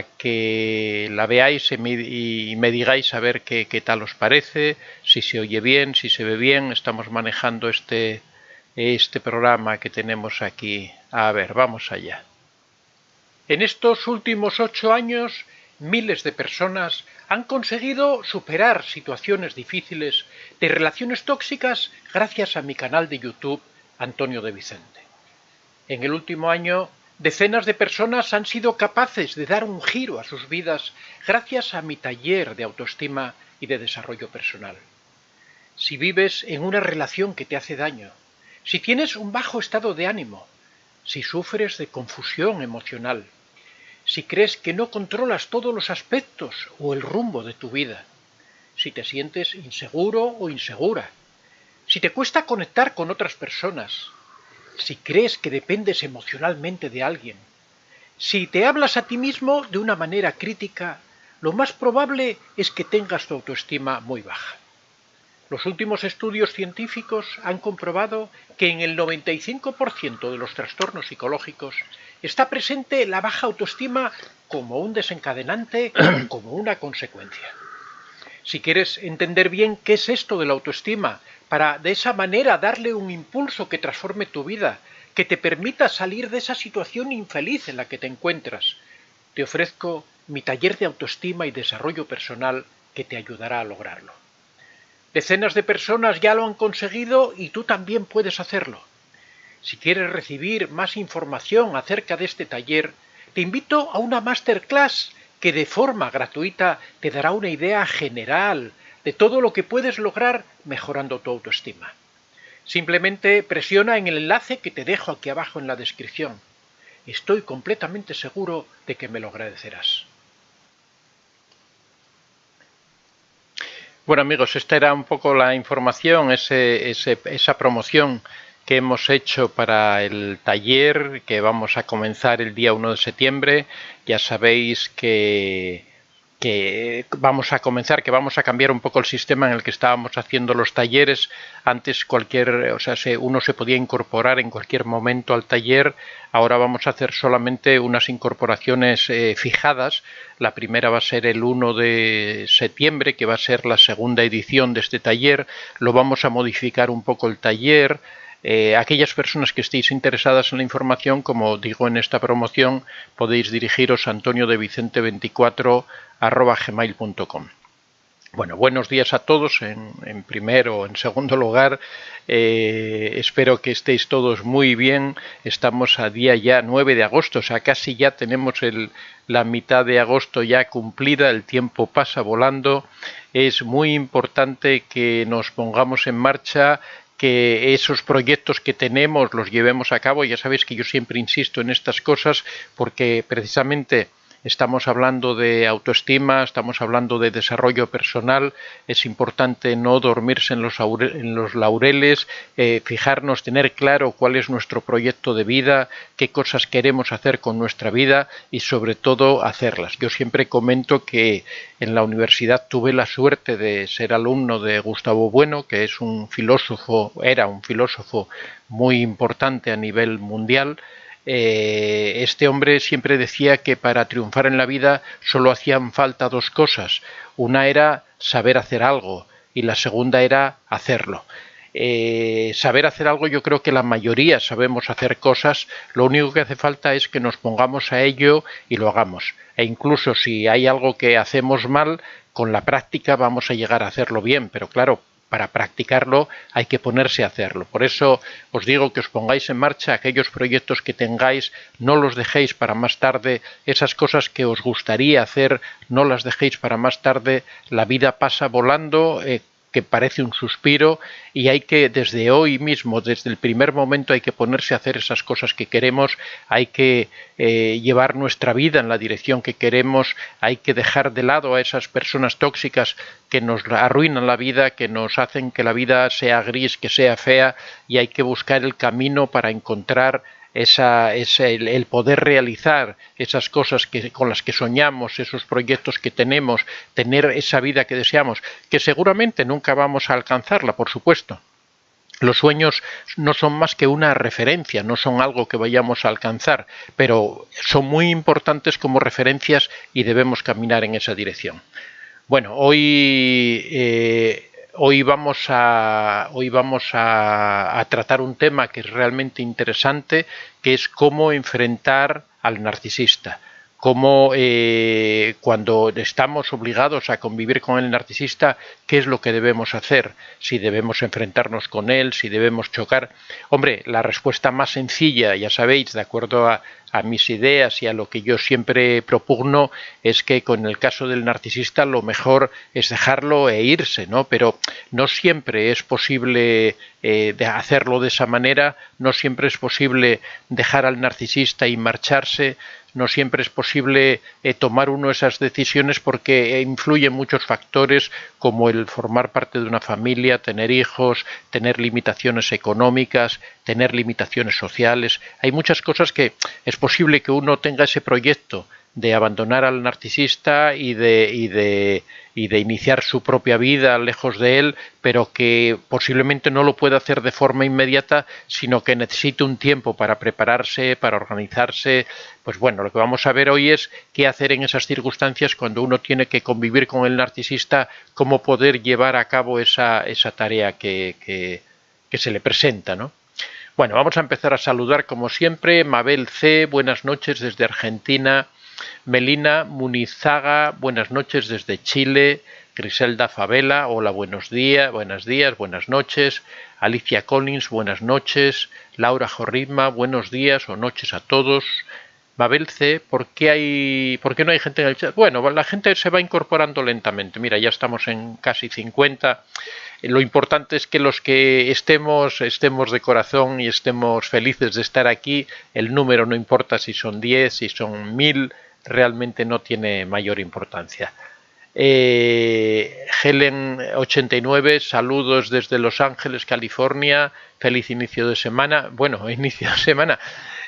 que la veáis y me digáis a ver qué tal os parece, si se oye bien, si se ve bien. Estamos manejando este programa que tenemos aquí. A ver, vamos allá. En estos últimos 8 años, miles de personas han conseguido superar situaciones difíciles de relaciones tóxicas gracias a mi canal de YouTube, Antonio de Vicente. En el último año, decenas de personas han sido capaces de dar un giro a sus vidas gracias a mi taller de autoestima y de desarrollo personal. Si vives en una relación que te hace daño, si tienes un bajo estado de ánimo, si sufres de confusión emocional, si crees que no controlas todos los aspectos o el rumbo de tu vida, si te sientes inseguro o insegura, si te cuesta conectar con otras personas, si crees que dependes emocionalmente de alguien, si te hablas a ti mismo de una manera crítica, lo más probable es que tengas tu autoestima muy baja. Los últimos estudios científicos han comprobado que en el 95% de los trastornos psicológicos está presente la baja autoestima como un desencadenante o como una consecuencia. Si quieres entender bien qué es esto de la autoestima, para de esa manera darle un impulso que transforme tu vida, que te permita salir de esa situación infeliz en la que te encuentras, te ofrezco mi taller de autoestima y desarrollo personal que te ayudará a lograrlo. Decenas de personas ya lo han conseguido y tú también puedes hacerlo. Si quieres recibir más información acerca de este taller, te invito a una masterclass que de forma gratuita te dará una idea general de todo lo que puedes lograr mejorando tu autoestima. Simplemente presiona en el enlace que te dejo aquí abajo en la descripción. Estoy completamente seguro de que me lo agradecerás. Bueno amigos, esta era un poco la información, esa promoción que hemos hecho para el taller que vamos a comenzar el día 1 de septiembre. Ya sabéis que vamos a comenzar, que vamos a cambiar un poco el sistema en el que estábamos haciendo los talleres. Antes uno se podía incorporar en cualquier momento al taller. Ahora vamos a hacer solamente unas incorporaciones fijadas. La primera va a ser el 1 de septiembre, que va a ser la segunda edición de este taller. Lo vamos a modificar un poco el taller. Aquellas personas que estéis interesadas en la información, como digo en esta promoción, podéis dirigiros a antoniodevicente24@gmail.com. Bueno, buenos días a todos en primer o en segundo lugar. Espero que estéis todos muy bien. Estamos a día ya 9 de agosto, o sea, casi ya tenemos la mitad de agosto ya cumplida. El tiempo pasa volando. Es muy importante que nos pongamos en marcha, que esos proyectos que tenemos los llevemos a cabo. Ya sabéis que yo siempre insisto en estas cosas porque precisamente estamos hablando de autoestima, estamos hablando de desarrollo personal. Es importante no dormirse en los laureles, fijarnos, tener claro cuál es nuestro proyecto de vida, qué cosas queremos hacer con nuestra vida y sobre todo hacerlas. Yo siempre comento que en la universidad tuve la suerte de ser alumno de Gustavo Bueno, que es era un filósofo muy importante a nivel mundial. Este hombre siempre decía que para triunfar en la vida solo hacían falta dos cosas. Una era saber hacer algo y la segunda era hacerlo. Saber hacer algo, yo creo que la mayoría sabemos hacer cosas. Lo único que hace falta es que nos pongamos a ello y lo hagamos. E incluso si hay algo que hacemos mal, con la práctica vamos a llegar a hacerlo bien. Pero claro, para practicarlo hay que ponerse a hacerlo. Por eso os digo que os pongáis en marcha aquellos proyectos que tengáis, no los dejéis para más tarde. Esas cosas que os gustaría hacer, no las dejéis para más tarde. La vida pasa volando, que parece un suspiro, y hay que desde hoy mismo, desde el primer momento, hay que ponerse a hacer esas cosas que queremos. Hay que llevar nuestra vida en la dirección que queremos. Hay que dejar de lado a esas personas tóxicas que nos arruinan la vida, que nos hacen que la vida sea gris, que sea fea, y hay que buscar el camino para encontrar el poder realizar esas cosas con las que soñamos, esos proyectos que tenemos, tener esa vida que deseamos, que seguramente nunca vamos a alcanzarla, por supuesto. Los sueños no son más que una referencia, no son algo que vayamos a alcanzar, pero son muy importantes como referencias y debemos caminar en esa dirección. Bueno, hoy vamos a tratar un tema que es realmente interesante, que es cómo enfrentar al narcisista. Cómo cuando estamos obligados a convivir con el narcisista, qué es lo que debemos hacer, si debemos enfrentarnos con él, si debemos chocar. Hombre, la respuesta más sencilla, ya sabéis, de acuerdo a mis ideas y a lo que yo siempre propugno, es que con el caso del narcisista lo mejor es dejarlo e irse, ¿no? Pero no siempre es posible hacerlo de esa manera, no siempre es posible dejar al narcisista y marcharse, no siempre es posible tomar uno esas decisiones porque influyen muchos factores como el formar parte de una familia, tener hijos, tener limitaciones económicas, tener limitaciones sociales. Hay muchas cosas que es posible que uno tenga ese proyecto de abandonar al narcisista y de iniciar su propia vida lejos de él, pero que posiblemente no lo pueda hacer de forma inmediata, sino que necesite un tiempo para prepararse, para organizarse. Pues bueno, lo que vamos a ver hoy es qué hacer en esas circunstancias cuando uno tiene que convivir con el narcisista, cómo poder llevar a cabo esa tarea que se le presenta, ¿no? Bueno, vamos a empezar a saludar como siempre. Mabel C., buenas noches desde Argentina. Melina Munizaga, buenas noches desde Chile. Griselda Favela, hola, buenos días, buenas noches. Alicia Collins, buenas noches. Laura Jorritma, buenos días o noches a todos. Mabel C., ¿por qué no hay gente en el chat? Bueno, la gente se va incorporando lentamente. Mira, ya estamos en casi 50. Lo importante es que los que estemos de corazón y estemos felices de estar aquí. El número no importa si son 10, si son 1000, realmente no tiene mayor importancia. Helen89, saludos desde Los Ángeles, California. Feliz inicio de semana. Bueno, inicio de semana.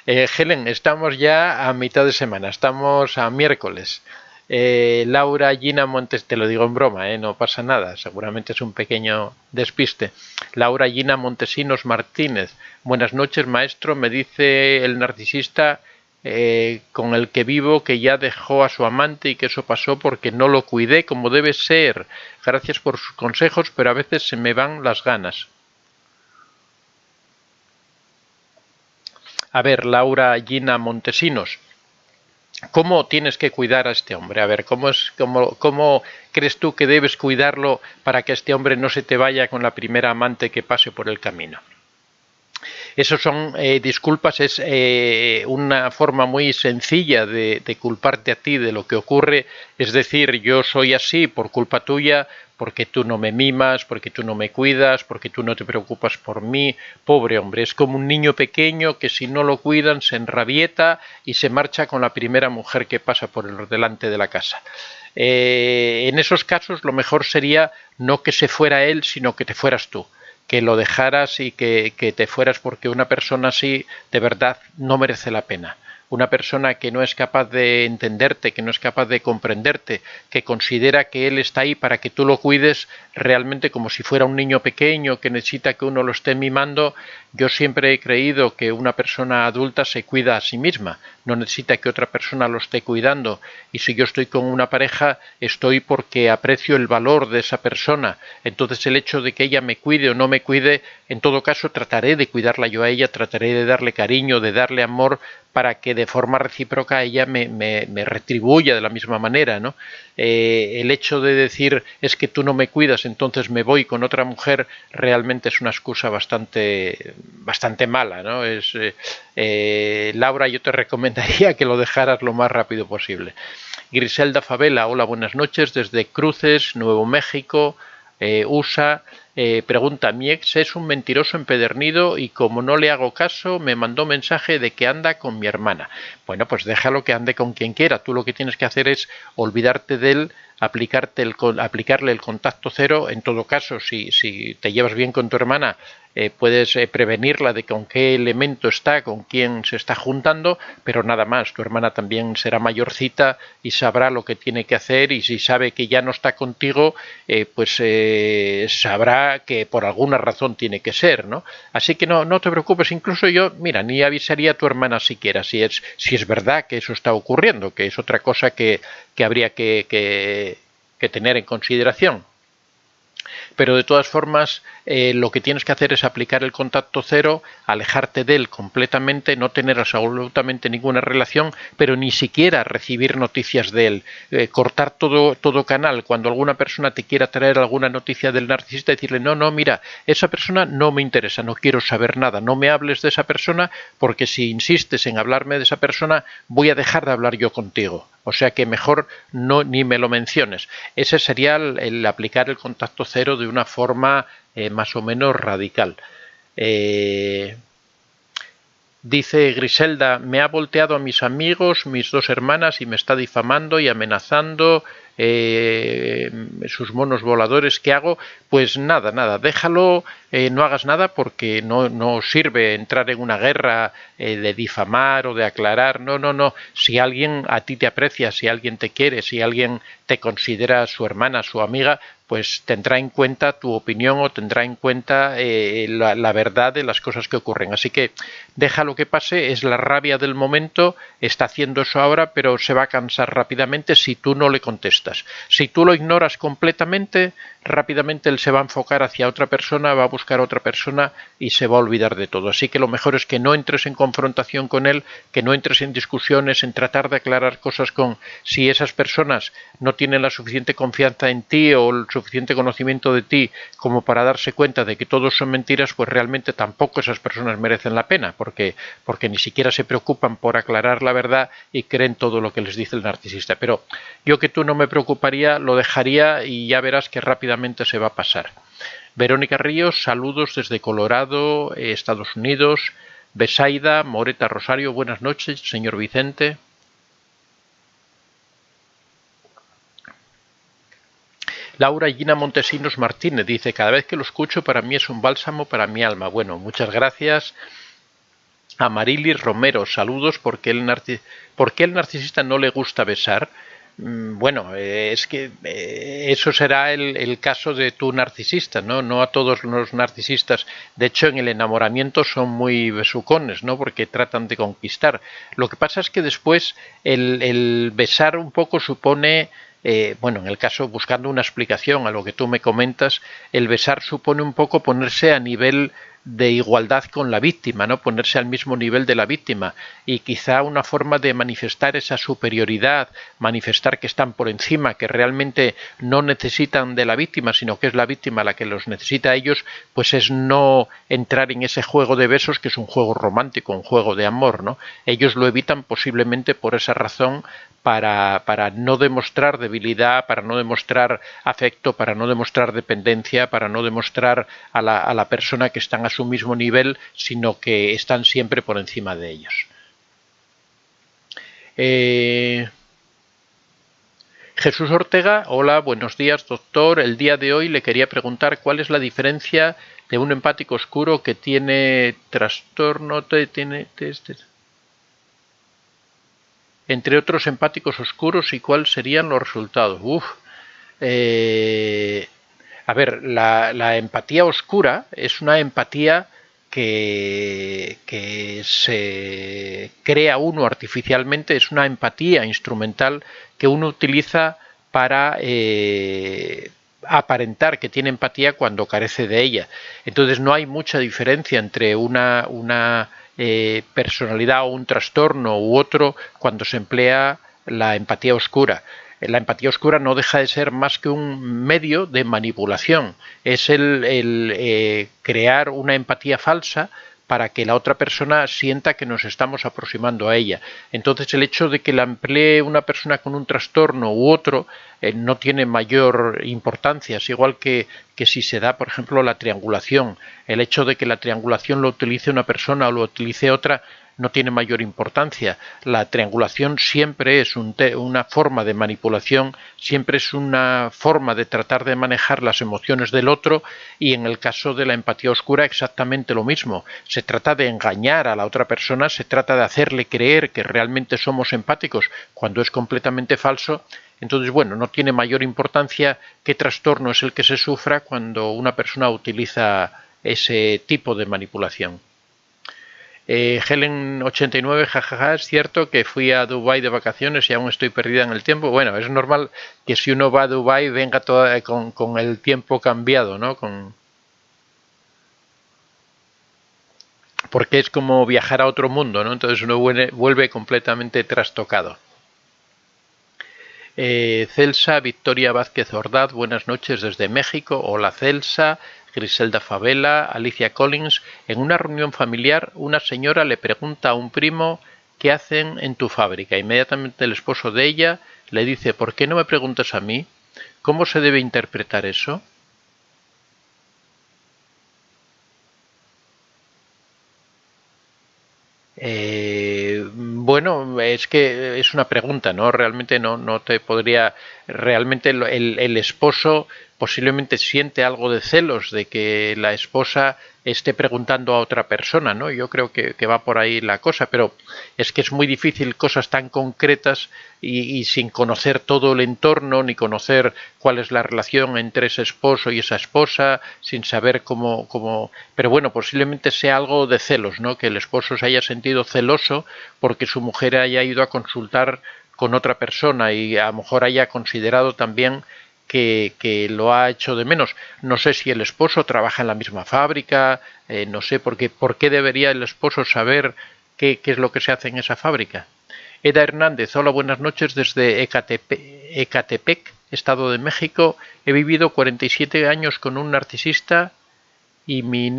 Helen, estamos ya a mitad de semana, estamos a miércoles. Laura Gina Montes, te lo digo en broma, no pasa nada, seguramente es un pequeño despiste. Laura Gina Montesinos Martínez, buenas noches maestro, me dice el narcisista con el que vivo que ya dejó a su amante y que eso pasó porque no lo cuidé como debe ser. Gracias por sus consejos, pero a veces se me van las ganas. A ver, Laura Gina Montesinos, ¿cómo tienes que cuidar a este hombre? A ver, ¿cómo crees tú que debes cuidarlo para que este hombre no se te vaya con la primera amante que pase por el camino? Esos son disculpas, es una forma muy sencilla de culparte a ti de lo que ocurre, es decir, yo soy así por culpa tuya, porque tú no me mimas, porque tú no me cuidas, porque tú no te preocupas por mí. Pobre hombre, es como un niño pequeño que si no lo cuidan se enrabieta y se marcha con la primera mujer que pasa por delante de la casa. En esos casos lo mejor sería no que se fuera él, sino que te fueras tú, que lo dejaras y que te fueras, porque una persona así de verdad no merece la pena. Una persona que no es capaz de entenderte, que no es capaz de comprenderte, que considera que él está ahí para que tú lo cuides realmente como si fuera un niño pequeño que necesita que uno lo esté mimando. Yo siempre he creído que una persona adulta se cuida a sí misma, no necesita que otra persona lo esté cuidando, y si yo estoy con una pareja estoy porque aprecio el valor de esa persona. Entonces el hecho de que ella me cuide o no me cuide, en todo caso trataré de cuidarla yo a ella, trataré de darle cariño, de darle amor, para que de forma recíproca ella me retribuya de la misma manera, ¿no? El hecho de decir es que tú no me cuidas, entonces me voy con otra mujer, realmente es una excusa bastante mala, ¿no? Laura, yo te recomendaría que lo dejaras lo más rápido posible. Griselda Favela, hola, buenas noches desde Cruces, Nuevo México, USA. Pregunta, mi ex es un mentiroso empedernido y como no le hago caso me mandó mensaje de que anda con mi hermana. Bueno, pues déjalo que ande con quien quiera, tú lo que tienes que hacer es olvidarte de él, aplicarle el contacto cero. En todo caso, si te llevas bien con tu hermana, puedes prevenirla de con qué elemento está, con quién se está juntando, pero nada más. Tu hermana también será mayorcita y sabrá lo que tiene que hacer, y si sabe que ya no está contigo, pues sabrá que por alguna razón tiene que ser, ¿no? Así que no te preocupes. Incluso yo, mira, ni avisaría a tu hermana siquiera si es verdad que eso está ocurriendo, que es otra cosa que habría que tener en consideración. Pero de todas formas, lo que tienes que hacer es aplicar el contacto cero, alejarte de él completamente, no tener absolutamente ninguna relación, pero ni siquiera recibir noticias de él, cortar todo canal. Cuando alguna persona te quiera traer alguna noticia del narcisista, decirle, no, mira, esa persona no me interesa, no quiero saber nada, no me hables de esa persona, porque si insistes en hablarme de esa persona, voy a dejar de hablar yo contigo. O sea que mejor ni me lo menciones. Ese sería el aplicar el contacto cero de una forma más o menos radical. Dice Griselda, me ha volteado a mis amigos, mis 2 hermanas, y me está difamando y amenazando, sus monos voladores. ¿Qué hago? Pues nada, déjalo, no hagas nada, porque no sirve entrar en una guerra de difamar o de aclarar. No. Si alguien a ti te aprecia, si alguien te quiere, si alguien te considera su hermana, su amiga, pues tendrá en cuenta tu opinión o tendrá en cuenta la verdad de las cosas que ocurren. Así que deja lo que pase, es la rabia del momento, está haciendo eso ahora, pero se va a cansar rápidamente si tú no le contestas. Si tú lo ignoras completamente, rápidamente él se va a enfocar hacia otra persona, va a buscar a otra persona y se va a olvidar de todo. Así que lo mejor es que no entres en confrontación con él, que no entres en discusiones, en tratar de aclarar cosas si esas personas no tienen la suficiente confianza en ti o el suficiente conocimiento de ti como para darse cuenta de que todos son mentiras, pues realmente tampoco esas personas merecen la pena, porque ni siquiera se preocupan por aclarar la verdad y creen todo lo que les dice el narcisista. Pero yo, que tú no me preocuparía, lo dejaría y ya verás que rápidamente se va a pasar. Verónica Ríos, saludos desde Colorado, Estados Unidos. Besaida Moreta Rosario, buenas noches, señor Vicente. Laura Gina Montesinos Martínez dice, cada vez que lo escucho para mí es un bálsamo para mi alma. Bueno, muchas gracias. A Marilis Romero, saludos. ¿Por qué el narcisista no le gusta besar? Bueno, es que eso será el caso de tu narcisista, ¿no? No a todos los narcisistas. De hecho, en el enamoramiento son muy besucones, ¿no? Porque tratan de conquistar. Lo que pasa es que después el besar un poco supone... bueno, en el caso, buscando una explicación a lo que tú me comentas, el besar supone un poco ponerse a nivel de igualdad con la víctima, ¿no? Ponerse al mismo nivel de la víctima, y quizá una forma de manifestar esa superioridad, manifestar que están por encima, que realmente no necesitan de la víctima, sino que es la víctima la que los necesita a ellos, pues es no entrar en ese juego de besos, que es un juego romántico, un juego de amor, ¿no? Ellos lo evitan posiblemente por esa razón, para no demostrar debilidad, para no demostrar afecto, para no demostrar dependencia, para no demostrar a la persona que están a su mismo nivel, sino que están siempre por encima de ellos. Jesús Ortega, hola, buenos días, doctor. El día de hoy le quería preguntar cuál es la diferencia de un empático oscuro que tiene trastorno, entre otros empáticos oscuros, y cuáles serían los resultados. A ver, la empatía oscura es una empatía que se crea uno artificialmente, es una empatía instrumental que uno utiliza para aparentar que tiene empatía cuando carece de ella. Entonces no hay mucha diferencia entre una personalidad o un trastorno u otro cuando se emplea la empatía oscura. La empatía oscura no deja de ser más que un medio de manipulación. Es el crear una empatía falsa para que la otra persona sienta que nos estamos aproximando a ella. Entonces el hecho de que la emplee una persona con un trastorno u otro no tiene mayor importancia. Es igual que que si se da, por ejemplo, la triangulación. El hecho de que la triangulación lo utilice una persona o lo utilice otra no tiene mayor importancia. La triangulación siempre es una forma de manipulación, siempre es una forma de tratar de manejar las emociones del otro, y en el caso de la empatía oscura exactamente lo mismo. Se trata de engañar a la otra persona, se trata de hacerle creer que realmente somos empáticos cuando es completamente falso. Entonces, bueno, no tiene mayor importancia qué trastorno es el que se sufra cuando una persona utiliza ese tipo de manipulación. Helen89, jajaja, es cierto que fui a Dubái de vacaciones y aún estoy perdida en el tiempo. Bueno, es normal que si uno va a Dubái venga con el tiempo cambiado, ¿no? Porque es como viajar a otro mundo, ¿no? Entonces uno vuelve completamente trastocado. Celsa Victoria Vázquez Ordaz, buenas noches desde México. Hola Celsa. Griselda Favela, Alicia Collins. En una reunión familiar, una señora le pregunta a un primo qué hacen en tu fábrica. Inmediatamente el esposo de ella le dice: ¿por qué no me preguntas a mí? ¿Cómo se debe interpretar eso? Bueno, es que es una pregunta, ¿no? Realmente no te podría... Realmente el esposo posiblemente siente algo de celos de que la esposa esté preguntando a otra persona, ¿no? Yo creo que va por ahí la cosa, pero es que es muy difícil cosas tan concretas y sin conocer todo el entorno, ni conocer cuál es la relación entre ese esposo y esa esposa, sin saber cómo... Pero bueno, posiblemente sea algo de celos, ¿no? Que el esposo se haya sentido celoso porque su mujer haya ido a consultar con otra persona y a lo mejor haya considerado también que lo ha hecho de menos. No sé si el esposo trabaja en la misma fábrica, no sé por qué debería el esposo saber qué es lo que se hace en esa fábrica. Eda Hernández, hola, buenas noches desde Ecatepec, Estado de México. He vivido 47 años con un narcisista y mi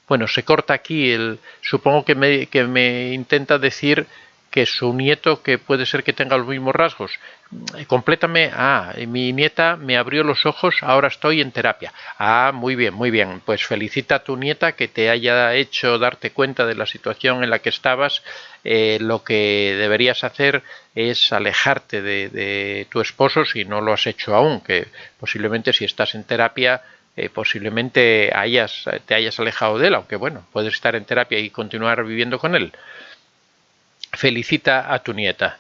bueno, se corta aquí, supongo que me intenta decir que su nieto, que puede ser que tenga los mismos rasgos. Complétame. Mi nieta me abrió los ojos, ahora estoy en terapia. Muy bien, muy bien. Pues felicita a tu nieta que te haya hecho darte cuenta de la situación en la que estabas. Lo que deberías hacer es alejarte de tu esposo si no lo has hecho aún, que posiblemente si estás en terapia posiblemente te hayas alejado de él, aunque bueno, puedes estar en terapia y continuar viviendo con él. Felicita a tu nieta.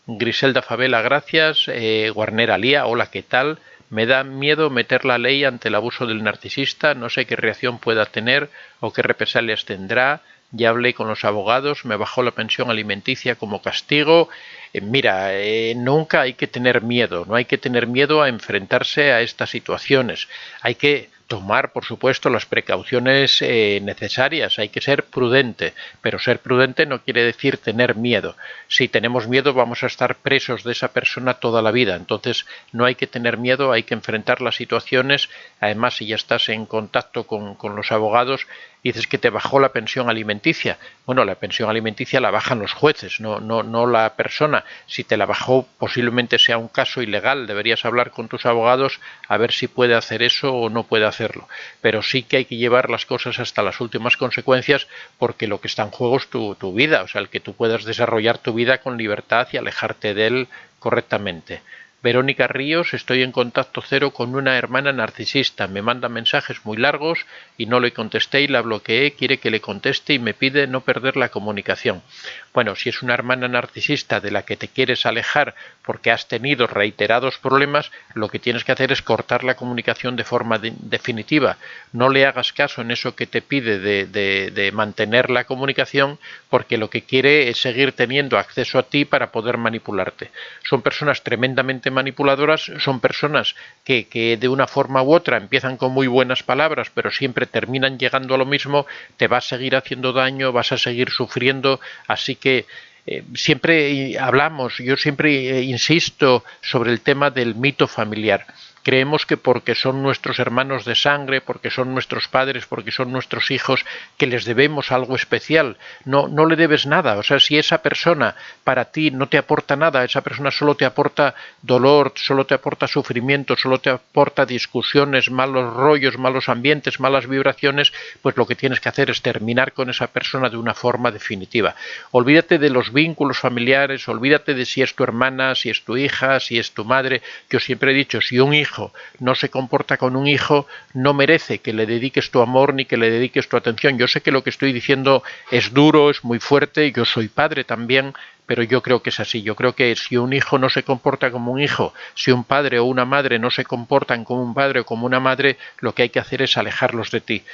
Griselda Favela, gracias. Guarnera Lía, hola, ¿qué tal? Me da miedo meter la ley ante el abuso del narcisista, no sé qué reacción pueda tener o qué represalias tendrá. Ya hablé con los abogados, me bajó la pensión alimenticia como castigo. Mira, nunca hay que tener miedo, no hay que tener miedo a enfrentarse a estas situaciones. Hay que tomar, por supuesto, las precauciones necesarias, hay que ser prudente, pero ser prudente no quiere decir tener miedo. Si tenemos miedo vamos a estar presos de esa persona toda la vida, entonces no hay que tener miedo, hay que enfrentar las situaciones. Además, si ya estás en contacto con los abogados, dices que te bajó la pensión alimenticia. Bueno, la pensión alimenticia la bajan los jueces, no la persona. Si te la bajó, posiblemente sea un caso ilegal, deberías hablar con tus abogados a ver si puede hacer eso o no puede hacerlo. Pero sí que hay que llevar las cosas hasta las últimas consecuencias, porque lo que está en juego es tu vida, o sea, el que tú puedas desarrollar tu vida con libertad y alejarte de él correctamente. Verónica Ríos, estoy en contacto cero con una hermana narcisista, me manda mensajes muy largos y no le contesté y la bloqueé, quiere que le conteste y me pide no perder la comunicación. Bueno, si es una hermana narcisista de la que te quieres alejar porque has tenido reiterados problemas, lo que tienes que hacer es cortar la comunicación de forma definitiva. No le hagas caso en eso que te pide de mantener la comunicación, porque lo que quiere es seguir teniendo acceso a ti para poder manipularte. Son personas tremendamente manipuladoras, son personas que de una forma u otra empiezan con muy buenas palabras, pero siempre terminan llegando a lo mismo, te va a seguir haciendo daño, vas a seguir sufriendo, así que siempre hablamos, yo siempre insisto sobre el tema del mito familiar. creemos que porque son nuestros hermanos de sangre, porque son nuestros padres, porque son nuestros hijos, que les debemos algo especial. No, no le debes nada. O sea, si esa persona para ti no te aporta nada, esa persona solo te aporta dolor, solo te aporta sufrimiento, solo te aporta discusiones, malos rollos, malos ambientes, malas vibraciones, pues lo que tienes que hacer es terminar con esa persona de una forma definitiva. Olvídate de los vínculos familiares, olvídate de si es tu hermana, si es tu hija, si es tu madre. Yo siempre he dicho, si un hijo no se comporta con un hijo, no merece que le dediques tu amor ni que le dediques tu atención. Yo sé que lo que estoy diciendo es duro, es muy fuerte, yo soy padre también, pero yo creo que es así. Yo creo que si un hijo no se comporta como un hijo, si un padre o una madre no se comportan como un padre o como una madre, lo que hay que hacer es alejarlos de ti.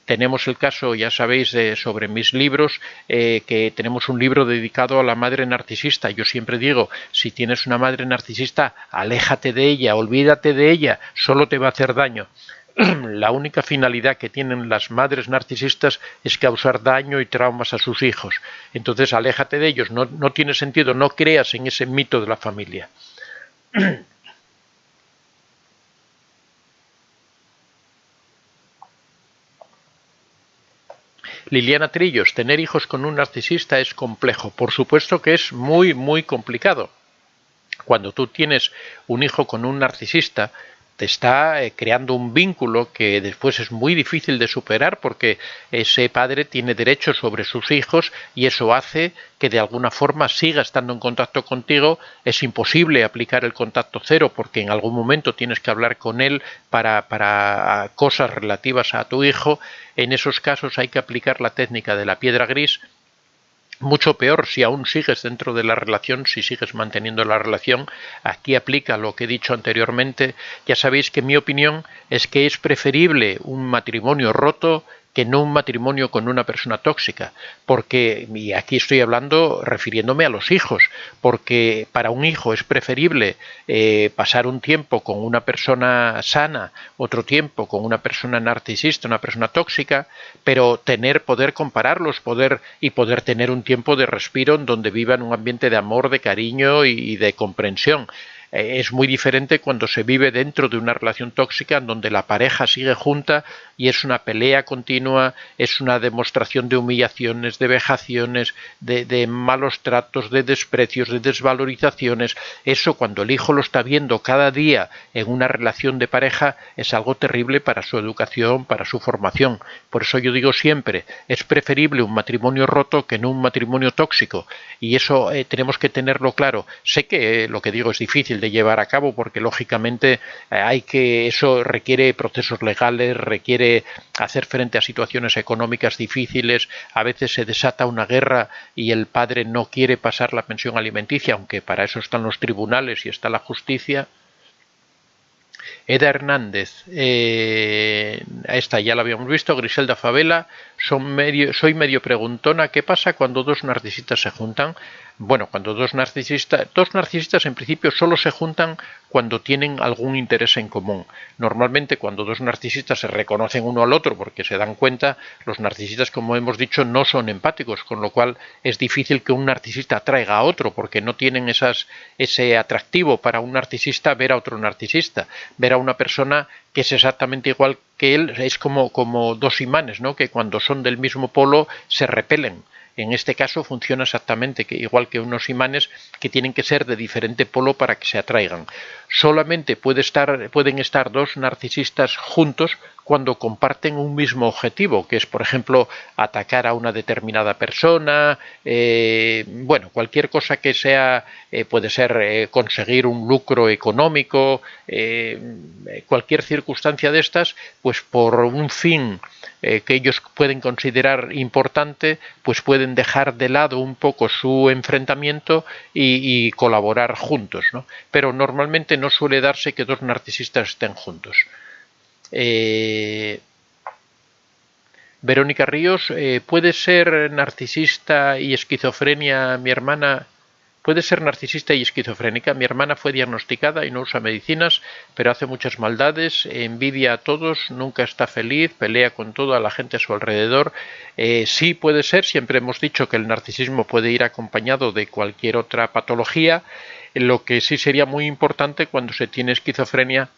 Tenemos el caso, ya sabéis, sobre mis libros, que tenemos un libro dedicado a la madre narcisista. Yo siempre digo, si tienes una madre narcisista, aléjate de ella, olvídate de ella, solo te va a hacer daño. La única finalidad que tienen las madres narcisistas es causar daño y traumas a sus hijos. Entonces, aléjate de ellos, no tiene sentido, no creas en ese mito de la familia. Liliana Trillos, tener hijos con un narcisista es complejo. Por supuesto que es muy, muy complicado. Cuando tú tienes un hijo con un narcisista, te está creando un vínculo que después es muy difícil de superar porque ese padre tiene derechos sobre sus hijos y eso hace que de alguna forma siga estando en contacto contigo. Es imposible aplicar el contacto cero porque en algún momento tienes que hablar con él para cosas relativas a tu hijo. En esos casos hay que aplicar la técnica de la piedra gris. Mucho peor si aún sigues dentro de la relación, si sigues manteniendo la relación. Aquí aplica lo que he dicho anteriormente. Ya sabéis que mi opinión es que es preferible un matrimonio roto que no un matrimonio con una persona tóxica, porque, y aquí estoy hablando refiriéndome a los hijos, porque para un hijo es preferible pasar un tiempo con una persona sana, otro tiempo con una persona narcisista, una persona tóxica, pero poder compararlos, poder tener un tiempo de respiro en donde vivan un ambiente de amor, de cariño y de comprensión. Es muy diferente cuando se vive dentro de una relación tóxica en donde la pareja sigue junta y es una pelea continua, es una demostración de humillaciones, de vejaciones, de malos tratos, de desprecios, de desvalorizaciones. Eso, cuando el hijo lo está viendo cada día en una relación de pareja, es algo terrible para su educación, para su formación. Por eso yo digo siempre, es preferible un matrimonio roto que no un matrimonio tóxico. Y eso tenemos que tenerlo claro. Sé que lo que digo es difícil de llevar a cabo porque lógicamente eso requiere procesos legales, requiere hacer frente a situaciones económicas difíciles. A veces se desata una guerra y el padre no quiere pasar la pensión alimenticia, aunque para eso están los tribunales y está la justicia. Eda Hernández, esta ya la habíamos visto. Griselda Favela, soy medio preguntona. ¿Qué pasa cuando dos narcisistas se juntan? Bueno, cuando dos narcisistas en principio solo se juntan cuando tienen algún interés en común. Normalmente cuando dos narcisistas se reconocen uno al otro porque se dan cuenta, los narcisistas, como hemos dicho, no son empáticos, con lo cual es difícil que un narcisista atraiga a otro porque no tienen ese atractivo para un narcisista ver a otro narcisista, ver a una persona que es exactamente igual que él. Es como dos imanes, ¿no?, que cuando son del mismo polo se repelen. En este caso funciona exactamente igual que unos imanes que tienen que ser de diferente polo para que se atraigan. Solamente pueden estar dos narcisistas juntos cuando comparten un mismo objetivo, que es, por ejemplo, atacar a una determinada persona, cualquier cosa que sea, puede ser conseguir un lucro económico, cualquier circunstancia de estas, pues por un fin que ellos pueden considerar importante, pues pueden dejar de lado un poco su enfrentamiento y colaborar juntos, ¿no? Pero normalmente no suele darse que dos narcisistas estén juntos. Verónica Ríos, ¿puede ser narcisista y esquizofrenia mi hermana? Puede ser narcisista y esquizofrénica. Mi hermana fue diagnosticada y no usa medicinas, pero hace muchas maldades, envidia a todos, nunca está feliz, pelea con toda la gente a su alrededor. Sí puede ser, siempre hemos dicho que el narcisismo puede ir acompañado de cualquier otra patología. Lo que sí sería muy importante cuando se tiene esquizofrenia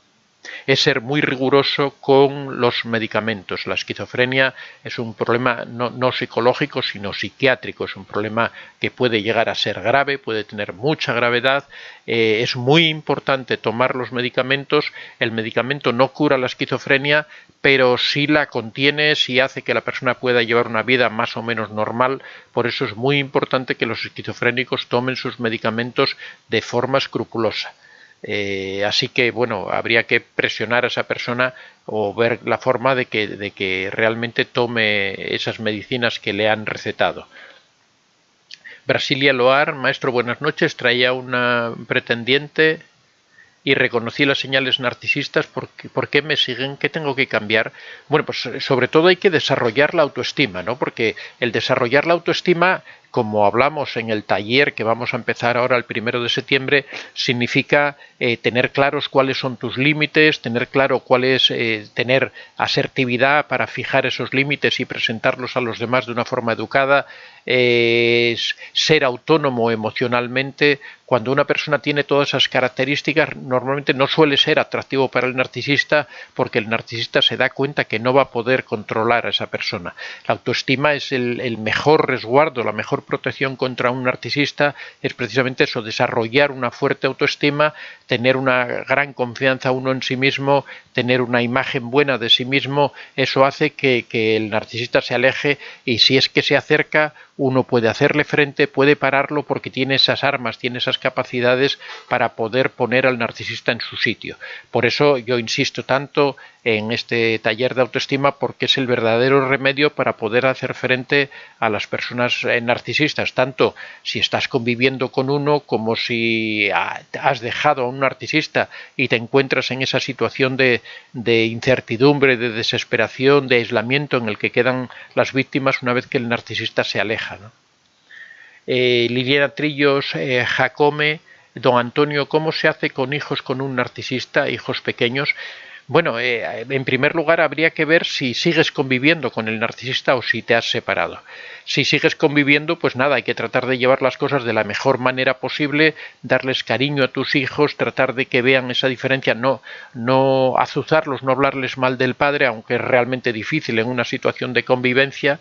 es ser muy riguroso con los medicamentos. La esquizofrenia es un problema no psicológico, sino psiquiátrico. Es un problema que puede llegar a ser grave, puede tener mucha gravedad. Es muy importante tomar los medicamentos. El medicamento no cura la esquizofrenia, pero sí la contiene, sí hace que la persona pueda llevar una vida más o menos normal. Por eso es muy importante que los esquizofrénicos tomen sus medicamentos de forma escrupulosa. Así que, bueno, habría que presionar a esa persona o ver la forma de que realmente tome esas medicinas que le han recetado. Brasilia Loar, maestro, buenas noches. Traía una pretendiente y reconocí las señales narcisistas. ¿Por qué me siguen? ¿Qué tengo que cambiar? Bueno, pues sobre todo hay que desarrollar la autoestima, ¿no? Porque el desarrollar la autoestima, como hablamos en el taller que vamos a empezar ahora el 1 de septiembre, significa tener claros cuáles son tus límites, tener claro cuál es tener asertividad para fijar esos límites y presentarlos a los demás de una forma educada, ser autónomo emocionalmente. Cuando una persona tiene todas esas características, normalmente no suele ser atractivo para el narcisista, porque el narcisista se da cuenta que no va a poder controlar a esa persona. La autoestima es el mejor resguardo, la mejor protección contra un narcisista, es precisamente eso, desarrollar una fuerte autoestima, tener una gran confianza uno en sí mismo, tener una imagen buena de sí mismo. Eso hace que el narcisista se aleje, y si es que se acerca, uno puede hacerle frente, puede pararlo, porque tiene esas armas, tiene esas capacidades para poder poner al narcisista en su sitio. Por eso yo insisto tanto en este taller de autoestima, porque es el verdadero remedio para poder hacer frente a las personas narcisistas, tanto si estás conviviendo con uno como si has dejado a un narcisista y te encuentras en esa situación de incertidumbre, de desesperación, de aislamiento en el que quedan las víctimas una vez que el narcisista se aleja, ¿no? Liliana Trillos, Jacome, don Antonio, ¿cómo se hace con hijos con un narcisista, hijos pequeños? Bueno, en primer lugar habría que ver si sigues conviviendo con el narcisista o si te has separado. Si sigues conviviendo, pues nada, hay que tratar de llevar las cosas de la mejor manera posible, darles cariño a tus hijos, tratar de que vean esa diferencia, no azuzarlos, no hablarles mal del padre, aunque es realmente difícil en una situación de convivencia.